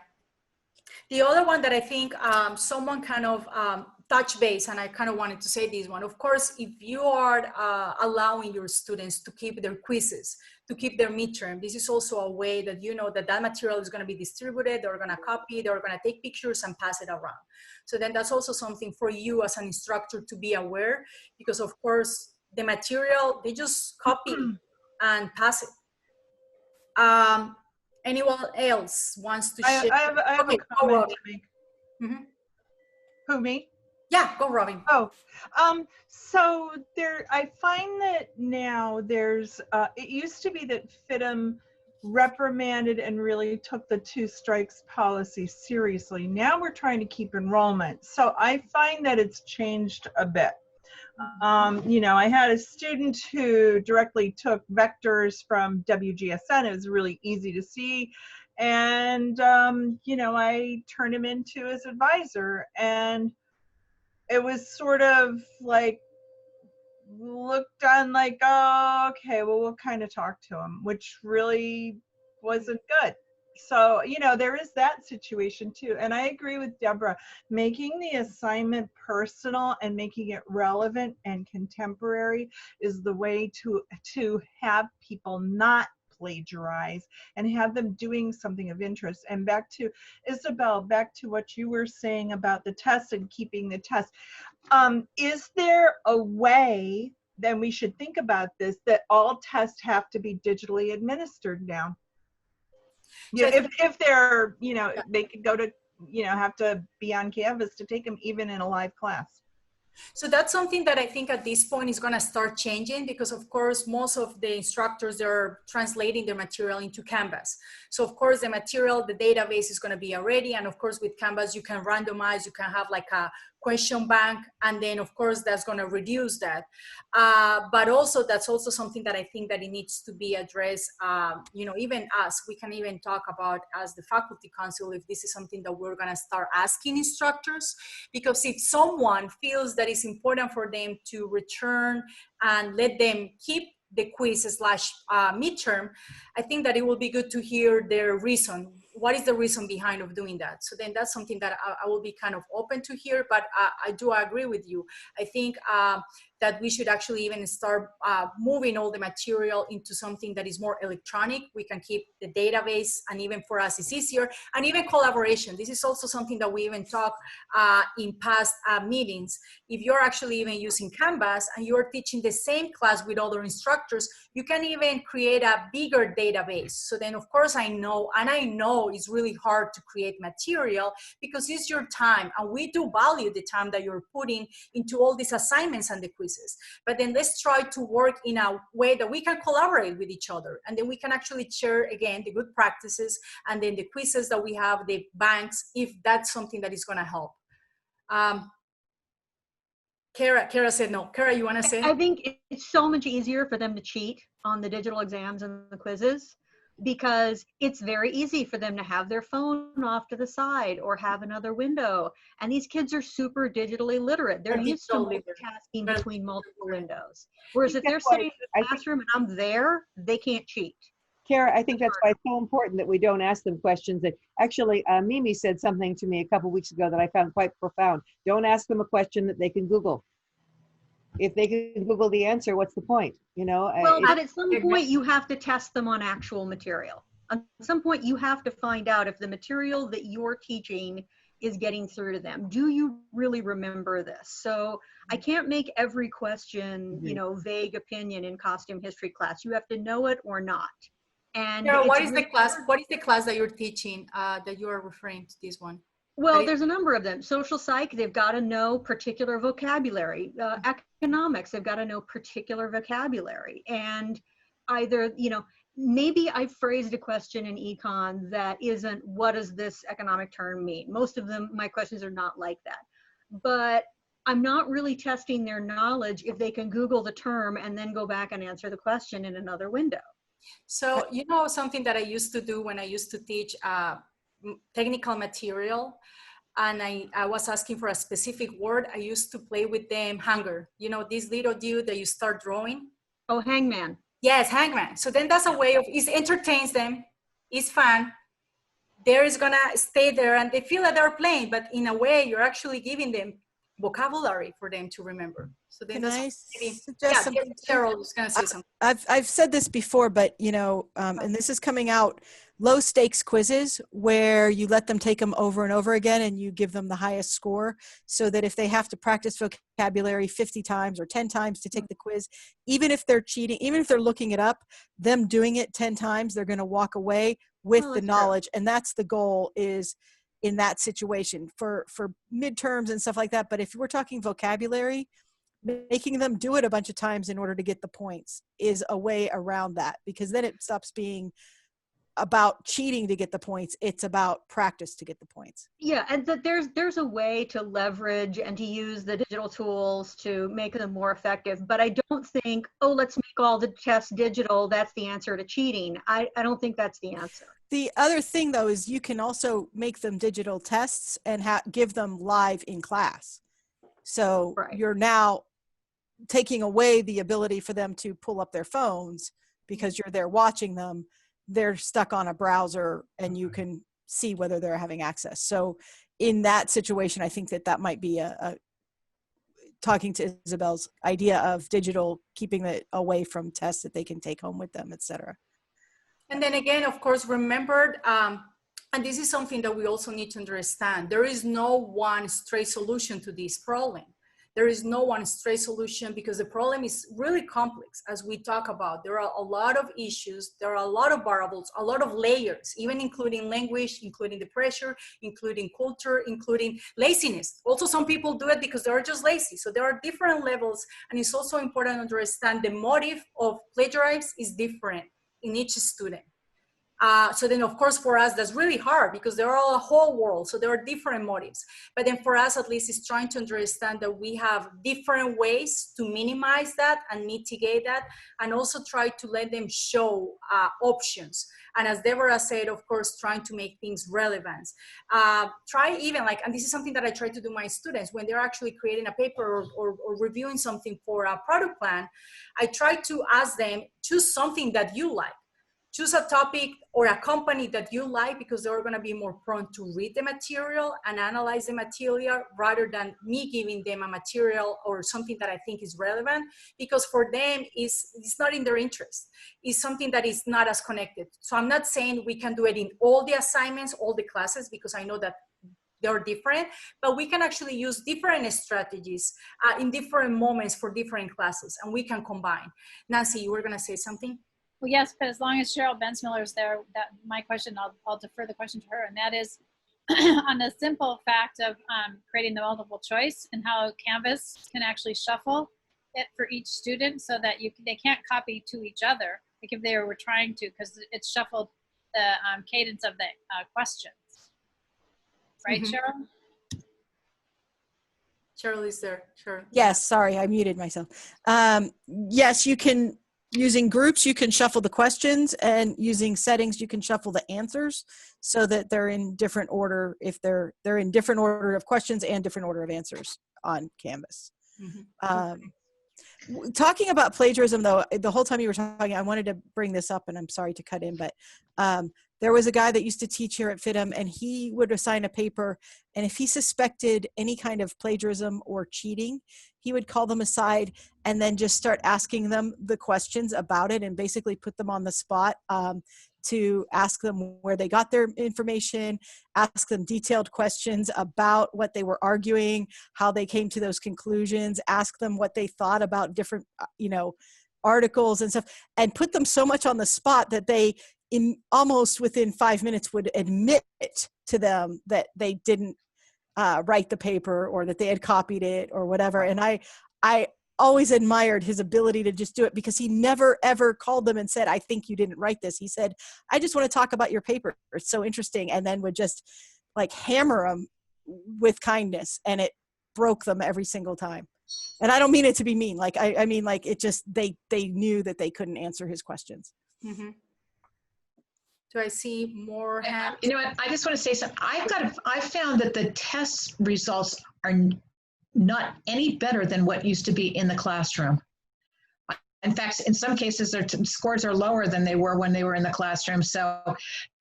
The other one that I think someone kind of touch base, and I kind of wanted to say this one. Of course, if you are allowing your students to keep their quizzes, to keep their midterm, this is also a way that you know that that material is going to be distributed, they're going to copy, they're going to take pictures and pass it around. So then that's also something for you as an instructor to be aware, because of course, the material, they just copy and pass it. Anyone else wants to share? I have Okay, a comment to make. Mm-hmm. Who, me? Yeah, go Robin. Oh, so there, I find that now there's, it used to be that FIDM reprimanded and really took the 2 strikes policy seriously. Now we're trying to keep enrollment. So I find that it's changed a bit. You know, I had a student who directly took vectors from WGSN. It was really easy to see. And, you know, I turned him into his advisor, and it was sort of like looked on like, oh, okay, well, we'll kind of talk to him, which really wasn't good. So, you know, there is that situation too. And I agree with Deborah, making the assignment personal and making it relevant and contemporary is the way to have people not plagiarize and have them doing something of interest. And back to Isabel, back to what you were saying about the test and keeping the test. Is there a way, then we should think about this, that all tests have to be digitally administered now? Yeah, if they're, you know, they could go to, you know, have to be on Canvas to take them even in a live class. So that's something that I think at this point is going to start changing, because of course, most of the instructors, they're translating their material into Canvas. So of course, the material, the database is going to be already. And of course, with Canvas, you can randomize, you can have like a question bank. And then of course, that's going to reduce that. But also, that's also something that I think that it needs to be addressed. You know, even us, we can even talk about as the faculty council, if this is something that we're going to start asking instructors, because if someone feels that it's important for them to return and let them keep the quiz / midterm, I think that it will be good to hear their reason. What is the reason behind of doing that? So then that's something that I will be kind of open to hear, but I do agree with you. I think that we should actually even start moving all the material into something that is more electronic. We can keep the database, and even for us it's easier, and even collaboration. This is also something that we even talk in past meetings. If you're actually even using Canvas and you're teaching the same class with other instructors, you can even create a bigger database. So then of course I know it's really hard to create material because it's your time, and we do value the time that you're putting into all these assignments and the quizzes. But then let's try to work in a way that we can collaborate with each other, and then we can actually share again the good practices and then the quizzes that we have, the banks, if that's something that is going to help. Kara said no. Kara, you want to say? I think it's so much easier for them to cheat on the digital exams and the quizzes, because it's very easy for them to have their phone off to the side or have another window. And these kids are super digitally literate. They're used to multitasking between multiple windows. Whereas if they're sitting in the classroom and I'm there, they can't cheat. Kara, I think that's why it's so important that we don't ask them questions that actually, Mimi said something to me a couple weeks ago that I found quite profound. Don't ask them a question that they can Google. If they can Google the answer, what's the point? You know? Well, but at some point you have to test them on actual material. At some point you have to find out if the material that you're teaching is getting through to them. Do you really remember this? So I can't make every question, you know, vague opinion in costume history class. You have to know it or not. And Sarah, what is the class? What is the class that you're teaching that you are referring to this one? Well, there's a number of them. Social psych, they've got to know particular vocabulary. Economics, they've got to know particular vocabulary. And either, you know, maybe I phrased a question in econ that isn't, what does this economic term mean? Most of them, my questions are not like that. But I'm not really testing their knowledge if they can Google the term and then go back and answer the question in another window. So, you know, something that I used to do when I used to teach technical material, and I was asking for a specific word, I used to play with them hanger. You know, this little dude that you start drawing? Oh, hangman. Yes, hangman. So then that's a way of, it entertains them, it's fun. They're gonna stay there and they feel that they're playing, but in a way you're actually giving them vocabulary for them to remember. So then Can that's I maybe, suggest yeah, something? Cheryl was going to say something. I've said this before, but you know, and this is coming out, low stakes quizzes where you let them take them over and over again and you give them the highest score, so that if they have to practice vocabulary 50 times or 10 times to take the quiz, even if they're cheating, even if they're looking it up, them doing it 10 times, they're going to walk away with the knowledge. And that's the goal, is in that situation for midterms and stuff like that. But if we're talking vocabulary, making them do it a bunch of times in order to get the points is a way around that, because then it stops being about cheating to get the points. It's about practice to get the points. Yeah, and that there's a way to leverage and to use the digital tools to make them more effective. But I don't think, oh, let's make all the tests digital, that's the answer to cheating. I don't think that's the answer. The other thing, though, is you can also make them digital tests and give them live in class. So you're now taking away the ability for them to pull up their phones because you're there watching them. They're stuck on a browser and you can see whether they're having access. So in that situation, I think that might be a talking to Isabel's idea of digital, keeping it away from tests that they can take home with them, etc. And then again, of course, remember, and this is something that we also need to understand, there is no one straight solution to this problem. There is no one straight solution because the problem is really complex, as we talk about. There are a lot of issues, there are a lot of variables, a lot of layers, even including language, including the pressure, including culture, including laziness. Also, some people do it because they're just lazy. So there are different levels, and it's also important to understand the motive of plagiarism is different in each student. So then, of course, for us, that's really hard because there are a whole world. So there are different motives. But then for us, at least, is trying to understand that we have different ways to minimize that and mitigate that, and also try to let them show options. And as Deborah said, of course, trying to make things relevant. Try even like, and this is something that I try to do with my students when they're actually creating a paper or reviewing something for a product plan, I try to ask them, choose something that you like. Choose a topic or a company that you like, because they're going to be more prone to read the material and analyze the material rather than me giving them a material or something that I think is relevant, because for them it's not in their interest. It's something that is not as connected. So I'm not saying we can do it in all the assignments, all the classes, because I know that they're different, but we can actually use different strategies in different moments for different classes, and we can combine. Nancy, you were going to say something? Well, yes, but as long as Cheryl Bensmiller is there, that my question, I'll defer the question to her, and that is on the simple fact of creating the multiple choice and how Canvas can actually shuffle it for each student so that they can't copy to each other, like if they were trying to, because it's shuffled the cadence of the questions. Right, Cheryl? Cheryl is there, sure. Yes, sorry, I muted myself. Yes, you can. Using groups, you can shuffle the questions, and using settings, you can shuffle the answers so that they're in different order. If they're in different order of questions and different order of answers on Canvas. Talking about plagiarism, though, the whole time you were talking, I wanted to bring this up, and I'm sorry to cut in, but there was a guy that used to teach here at FIDM, and he would assign a paper, and if he suspected any kind of plagiarism or cheating, he would call them aside and then just start asking them the questions about it, and basically put them on the spot to ask them where they got their information, ask them detailed questions about what they were arguing, how they came to those conclusions, ask them what they thought about different, articles and stuff, and put them so much on the spot that they, in almost within 5 minutes, would admit to them that they didn't write the paper or that they had copied it or whatever. And I always admired his ability to just do it, because he never ever called them and said, I think you didn't write this. He said, I just want to talk about your paper, it's so interesting, and then would just like hammer them with kindness, and it broke them every single time. And I don't mean it to be mean, like I mean like it just, they knew that they couldn't answer his questions. Do I see more hands? You know what, I just want to say something. I found that the test results are not any better than what used to be in the classroom. In fact, in some cases, their scores are lower than they were when they were in the classroom. So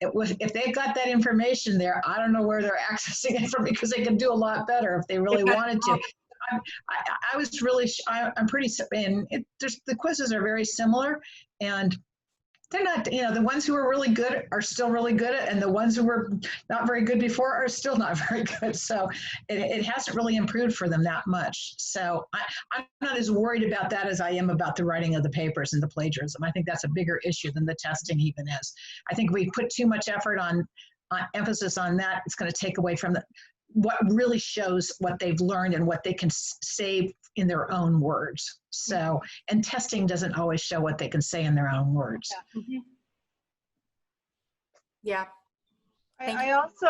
if they got that information there, I don't know where they're accessing it from, because they could do a lot better if they really wanted to. I was really, I'm pretty, and the quizzes are very similar, and they're not, the ones who are really good are still really good, and the ones who were not very good before are still not very good. So it hasn't really improved for them that much. So I'm not as worried about that as I am about the writing of the papers and the plagiarism. I think that's a bigger issue than the testing even is. I think we put too much effort on emphasis on that. It's going to take away from what really shows what they've learned and what they can say in their own words. So, and testing doesn't always show what they can say in their own words. Yeah. I also,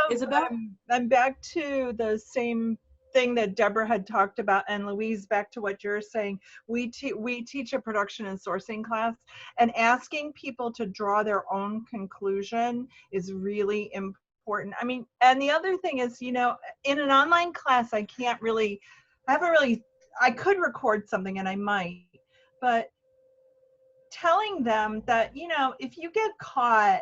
I'm back to the same thing that Deborah had talked about, and Louise, back to what you're saying. We teach a production and sourcing class, and asking people to draw their own conclusion is really important. I mean, and the other thing is, in an online class, I could record something, and I might, but telling them that, if you get caught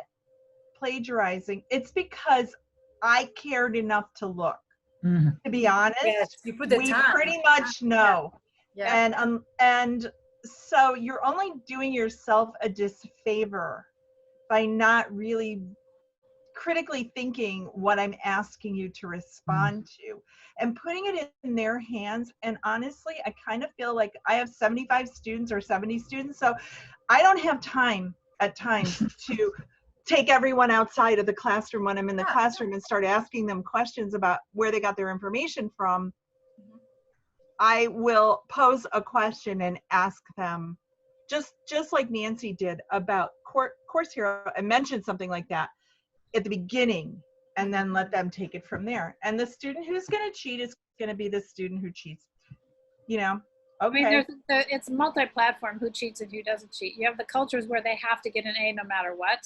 plagiarizing, it's because I cared enough to look. To be honest, yes, you put the we time. pretty much know. Yeah. And so you're only doing yourself a disfavor by not really critically thinking what I'm asking you to respond to, and putting it in their hands. And honestly, I kind of feel like I have 75 students or 70 students, so I don't have time at times to take everyone outside of the classroom when I'm in the classroom and start asking them questions about where they got their information from. I will pose a question and ask them, just like Nancy did about Course Hero, and mention something like that at the beginning, and then let them take it from there. And the student who's going to cheat is going to be the student who cheats. Okay. I mean, it's multi-platform, who cheats and who doesn't cheat. You have the cultures where they have to get an A no matter what.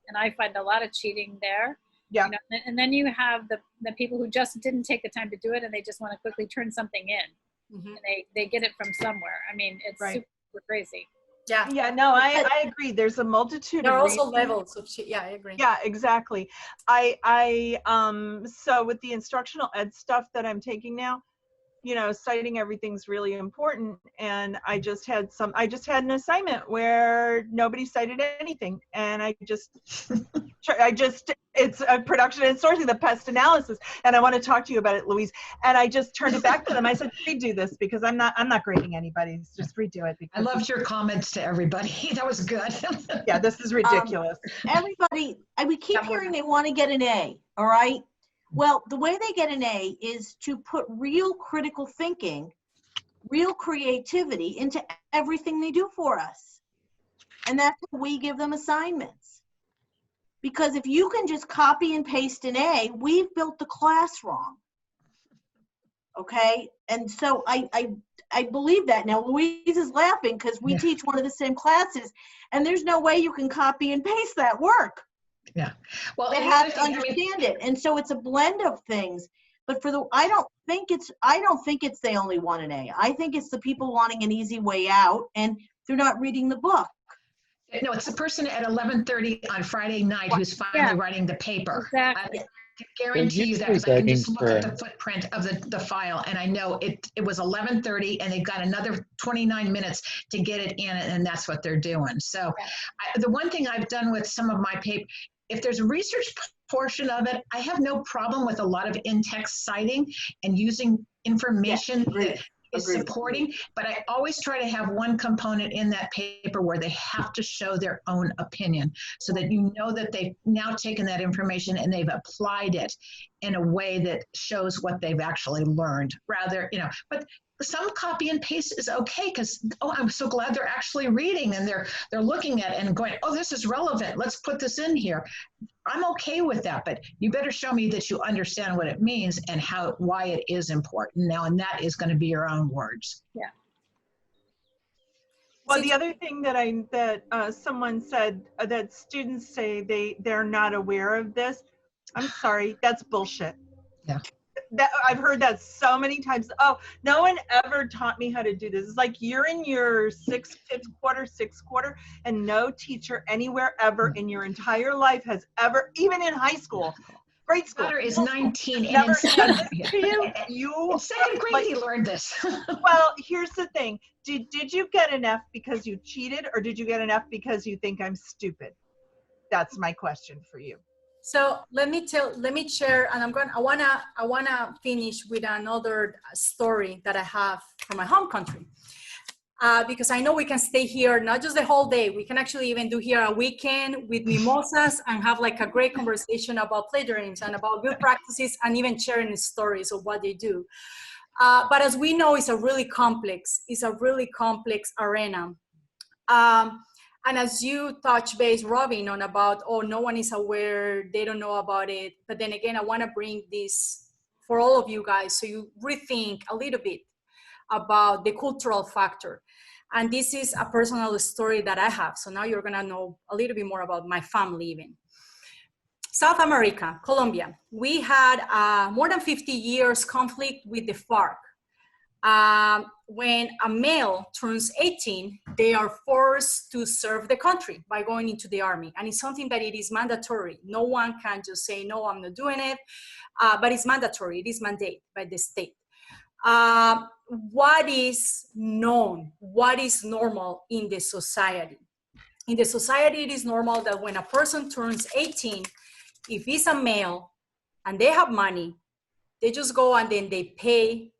And I find a lot of cheating there. Yeah. And then you have the people who just didn't take the time to do it, and they just want to quickly turn something in. And they get it from somewhere. I mean, it's super crazy. Yeah. Yeah, no, I agree. There's a multitude there are of also reasons. levels of yeah, I agree. Yeah, exactly. So with the instructional ed stuff that I'm taking now, citing everything's really important. And I just had an assignment where nobody cited anything. And it's a production and sourcing, the pest analysis. And I want to talk to you about it, Louise. And I just turned it back to them. I said, redo this, because I'm not grading anybody. Just redo it. I loved your comments to everybody. That was good. Yeah, this is ridiculous. Everybody, we keep hearing they want to get an A, all right? Well, the way they get an A is to put real critical thinking, real creativity into everything they do for us. And that's how we give them assignments. Because if you can just copy and paste an A, we've built the class wrong. Okay? And so I believe that. Now, Louise is laughing because we teach one of the same classes, and there's no way you can copy and paste that work. Yeah. Well, they have to understand it. And so it's a blend of things. But I don't think it's they only want an A. I think it's the people wanting an easy way out, and they're not reading the book. No, it's the person at 11:30 on Friday night who's finally writing the paper. Exactly. I can guarantee you that, because I can just look at the footprint of the file, and I know it was 11:30, and they've got another 29 minutes to get it in, and that's what they're doing. So the one thing I've done with some of my paper, if there's a research portion of it, I have no problem with a lot of in-text citing and using information that is supporting, but I always try to have one component in that paper where they have to show their own opinion, so that you know that they've now taken that information and they've applied it in a way that shows what they've actually learned, rather, but some copy and paste is okay, because, I'm so glad they're actually reading, and they're looking at it and going, this is relevant, let's put this in here. I'm okay with that, but you better show me that you understand what it means and why it is important now, and that is going to be your own words. Yeah. Well, the other thing that someone said, that students say they're not aware of this. I'm sorry, that's bullshit. Yeah. I've heard that so many times. Oh, no one ever taught me how to do this. It's like you're in your sixth quarter, and no teacher anywhere ever in your entire life has ever, even in high school, Grade school. daughter is 19 and Never in done second, this to you. You in second grade like, he learned this. well, here's the thing. Did you get an F because you cheated, or did you get an F because you think I'm stupid? That's my question for you. So let me share, and I wanna finish with another story that I have from my home country. Because I know we can stay here, not just the whole day. We can actually even do here a weekend with mimosas and have like a great conversation about plagiarism and about good practices and even sharing stories of what they do. But as we know, it's a really complex arena. And as you touch base, Robin, on about, oh, no one is aware, they don't know about it. But then again, I want to bring this for all of you guys so you rethink a little bit about the cultural factor. And this is a personal story that I have. So now you're going to know a little bit more about my family even. South America, Colombia. We had more than 50 years conflict with the FARC. When a male turns 18, they are forced to serve the country by going into the army. And it's something that it is mandatory. No one can just say, no, I'm not doing it. But it's mandatory. It is mandated by the state. What is known, what is normal in the society? In the society, it is normal that when a person turns 18, if he's a male and they have money, they just go and then they pay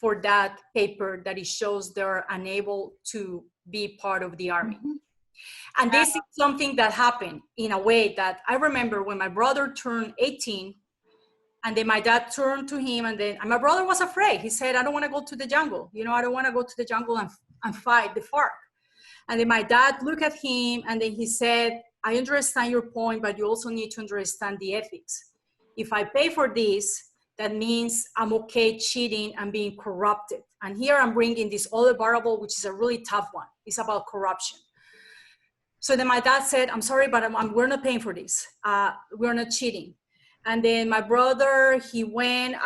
for that paper that it shows they're unable to be part of the army. Mm-hmm. And this is something that happened in a way that I remember when my brother turned 18, and then my dad turned to him, and my brother was afraid. He said, I don't want to go to the jungle. You know, I don't want to go to the jungle and fight the FARC. And then my dad looked at him, and then he said, I understand your point, but you also need to understand the ethics. If I pay for this, that means I'm okay cheating and being corrupted. And here I'm bringing this other variable, which is a really tough one. It's about corruption. So then my dad said, I'm sorry, but we're not paying for this. We're not cheating. And then my brother, he went,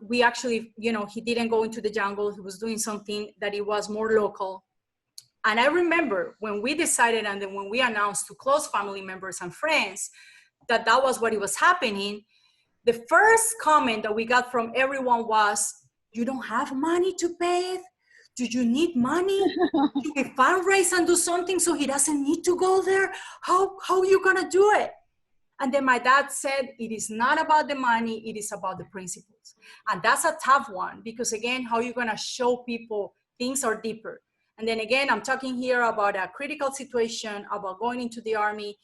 we actually, you know, he didn't go into the jungle. He was doing something that it was more local. And I remember when we decided, and then when we announced to close family members and friends that that was what it was happening, the first comment that we got from everyone was, you don't have money to pay it? Do you need money to fundraise and do something so he doesn't need to go there? How are you gonna do it? And then my dad said, it is not about the money, it is about the principles. And that's a tough one because again, how are you gonna show people things are deeper? And then again, I'm talking here about a critical situation, about going into the army.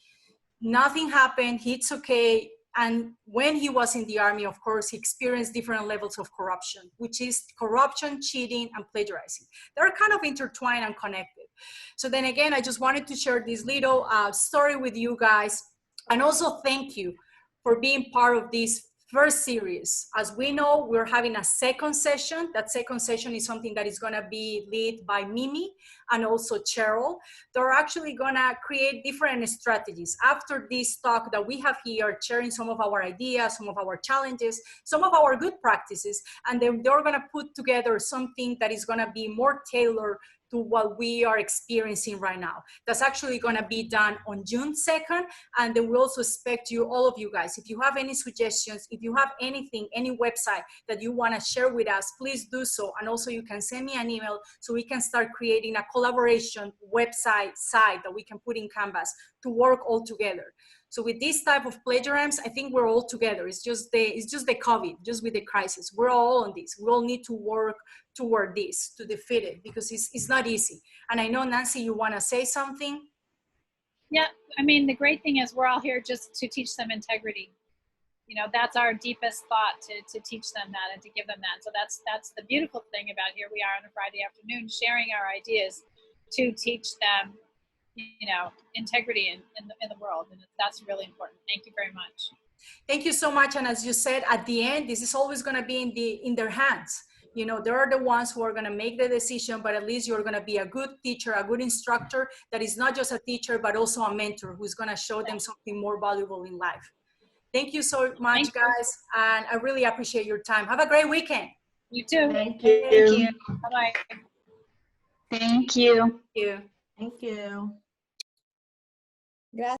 Nothing happened, it's okay. And when he was in the army, of course, he experienced different levels of corruption, which is corruption, cheating, and plagiarizing. They're kind of intertwined and connected. So then again, I just wanted to share this little story with you guys. And also thank you for being part of this first series. As we know, we're having a second session. That second session is something that is gonna be led by Mimi and also Cheryl. They're actually gonna create different strategies. After this talk that we have here, sharing some of our ideas, some of our challenges, some of our good practices, and then they're gonna put together something that is gonna be more tailored to what we are experiencing right now. That's actually gonna be done on June 2nd. And then we also expect you, all of you guys, if you have any suggestions, if you have anything, any website that you wanna share with us, please do so. And also you can send me an email so we can start creating a collaboration website site that we can put in Canvas to work all together. So with this type of plagiarism, I think we're all together. It's just the COVID, just with the crisis. We're all on this. We all need to work toward this to defeat it because it's not easy. And I know, Nancy, you want to say something? Yeah, I mean, the great thing is we're all here just to teach them integrity. You know, that's our deepest thought, to teach them that and to give them that. So that's the beautiful thing about here we are on a Friday afternoon, sharing our ideas to teach them, you know, integrity in the world. And that's really important. Thank you very much. Thank you so much. And as you said, at the end, this is always going to be in their hands. You know, they're the ones who are going to make the decision, but at least you're going to be a good teacher, a good instructor that is not just a teacher, but also a mentor who's going to show them something more valuable in life. Thank you so much, guys. And I really appreciate your time. Have a great weekend. You too. Thank you. Thank you. Bye-bye. Thank you. Thank you. Thank you. Gracias.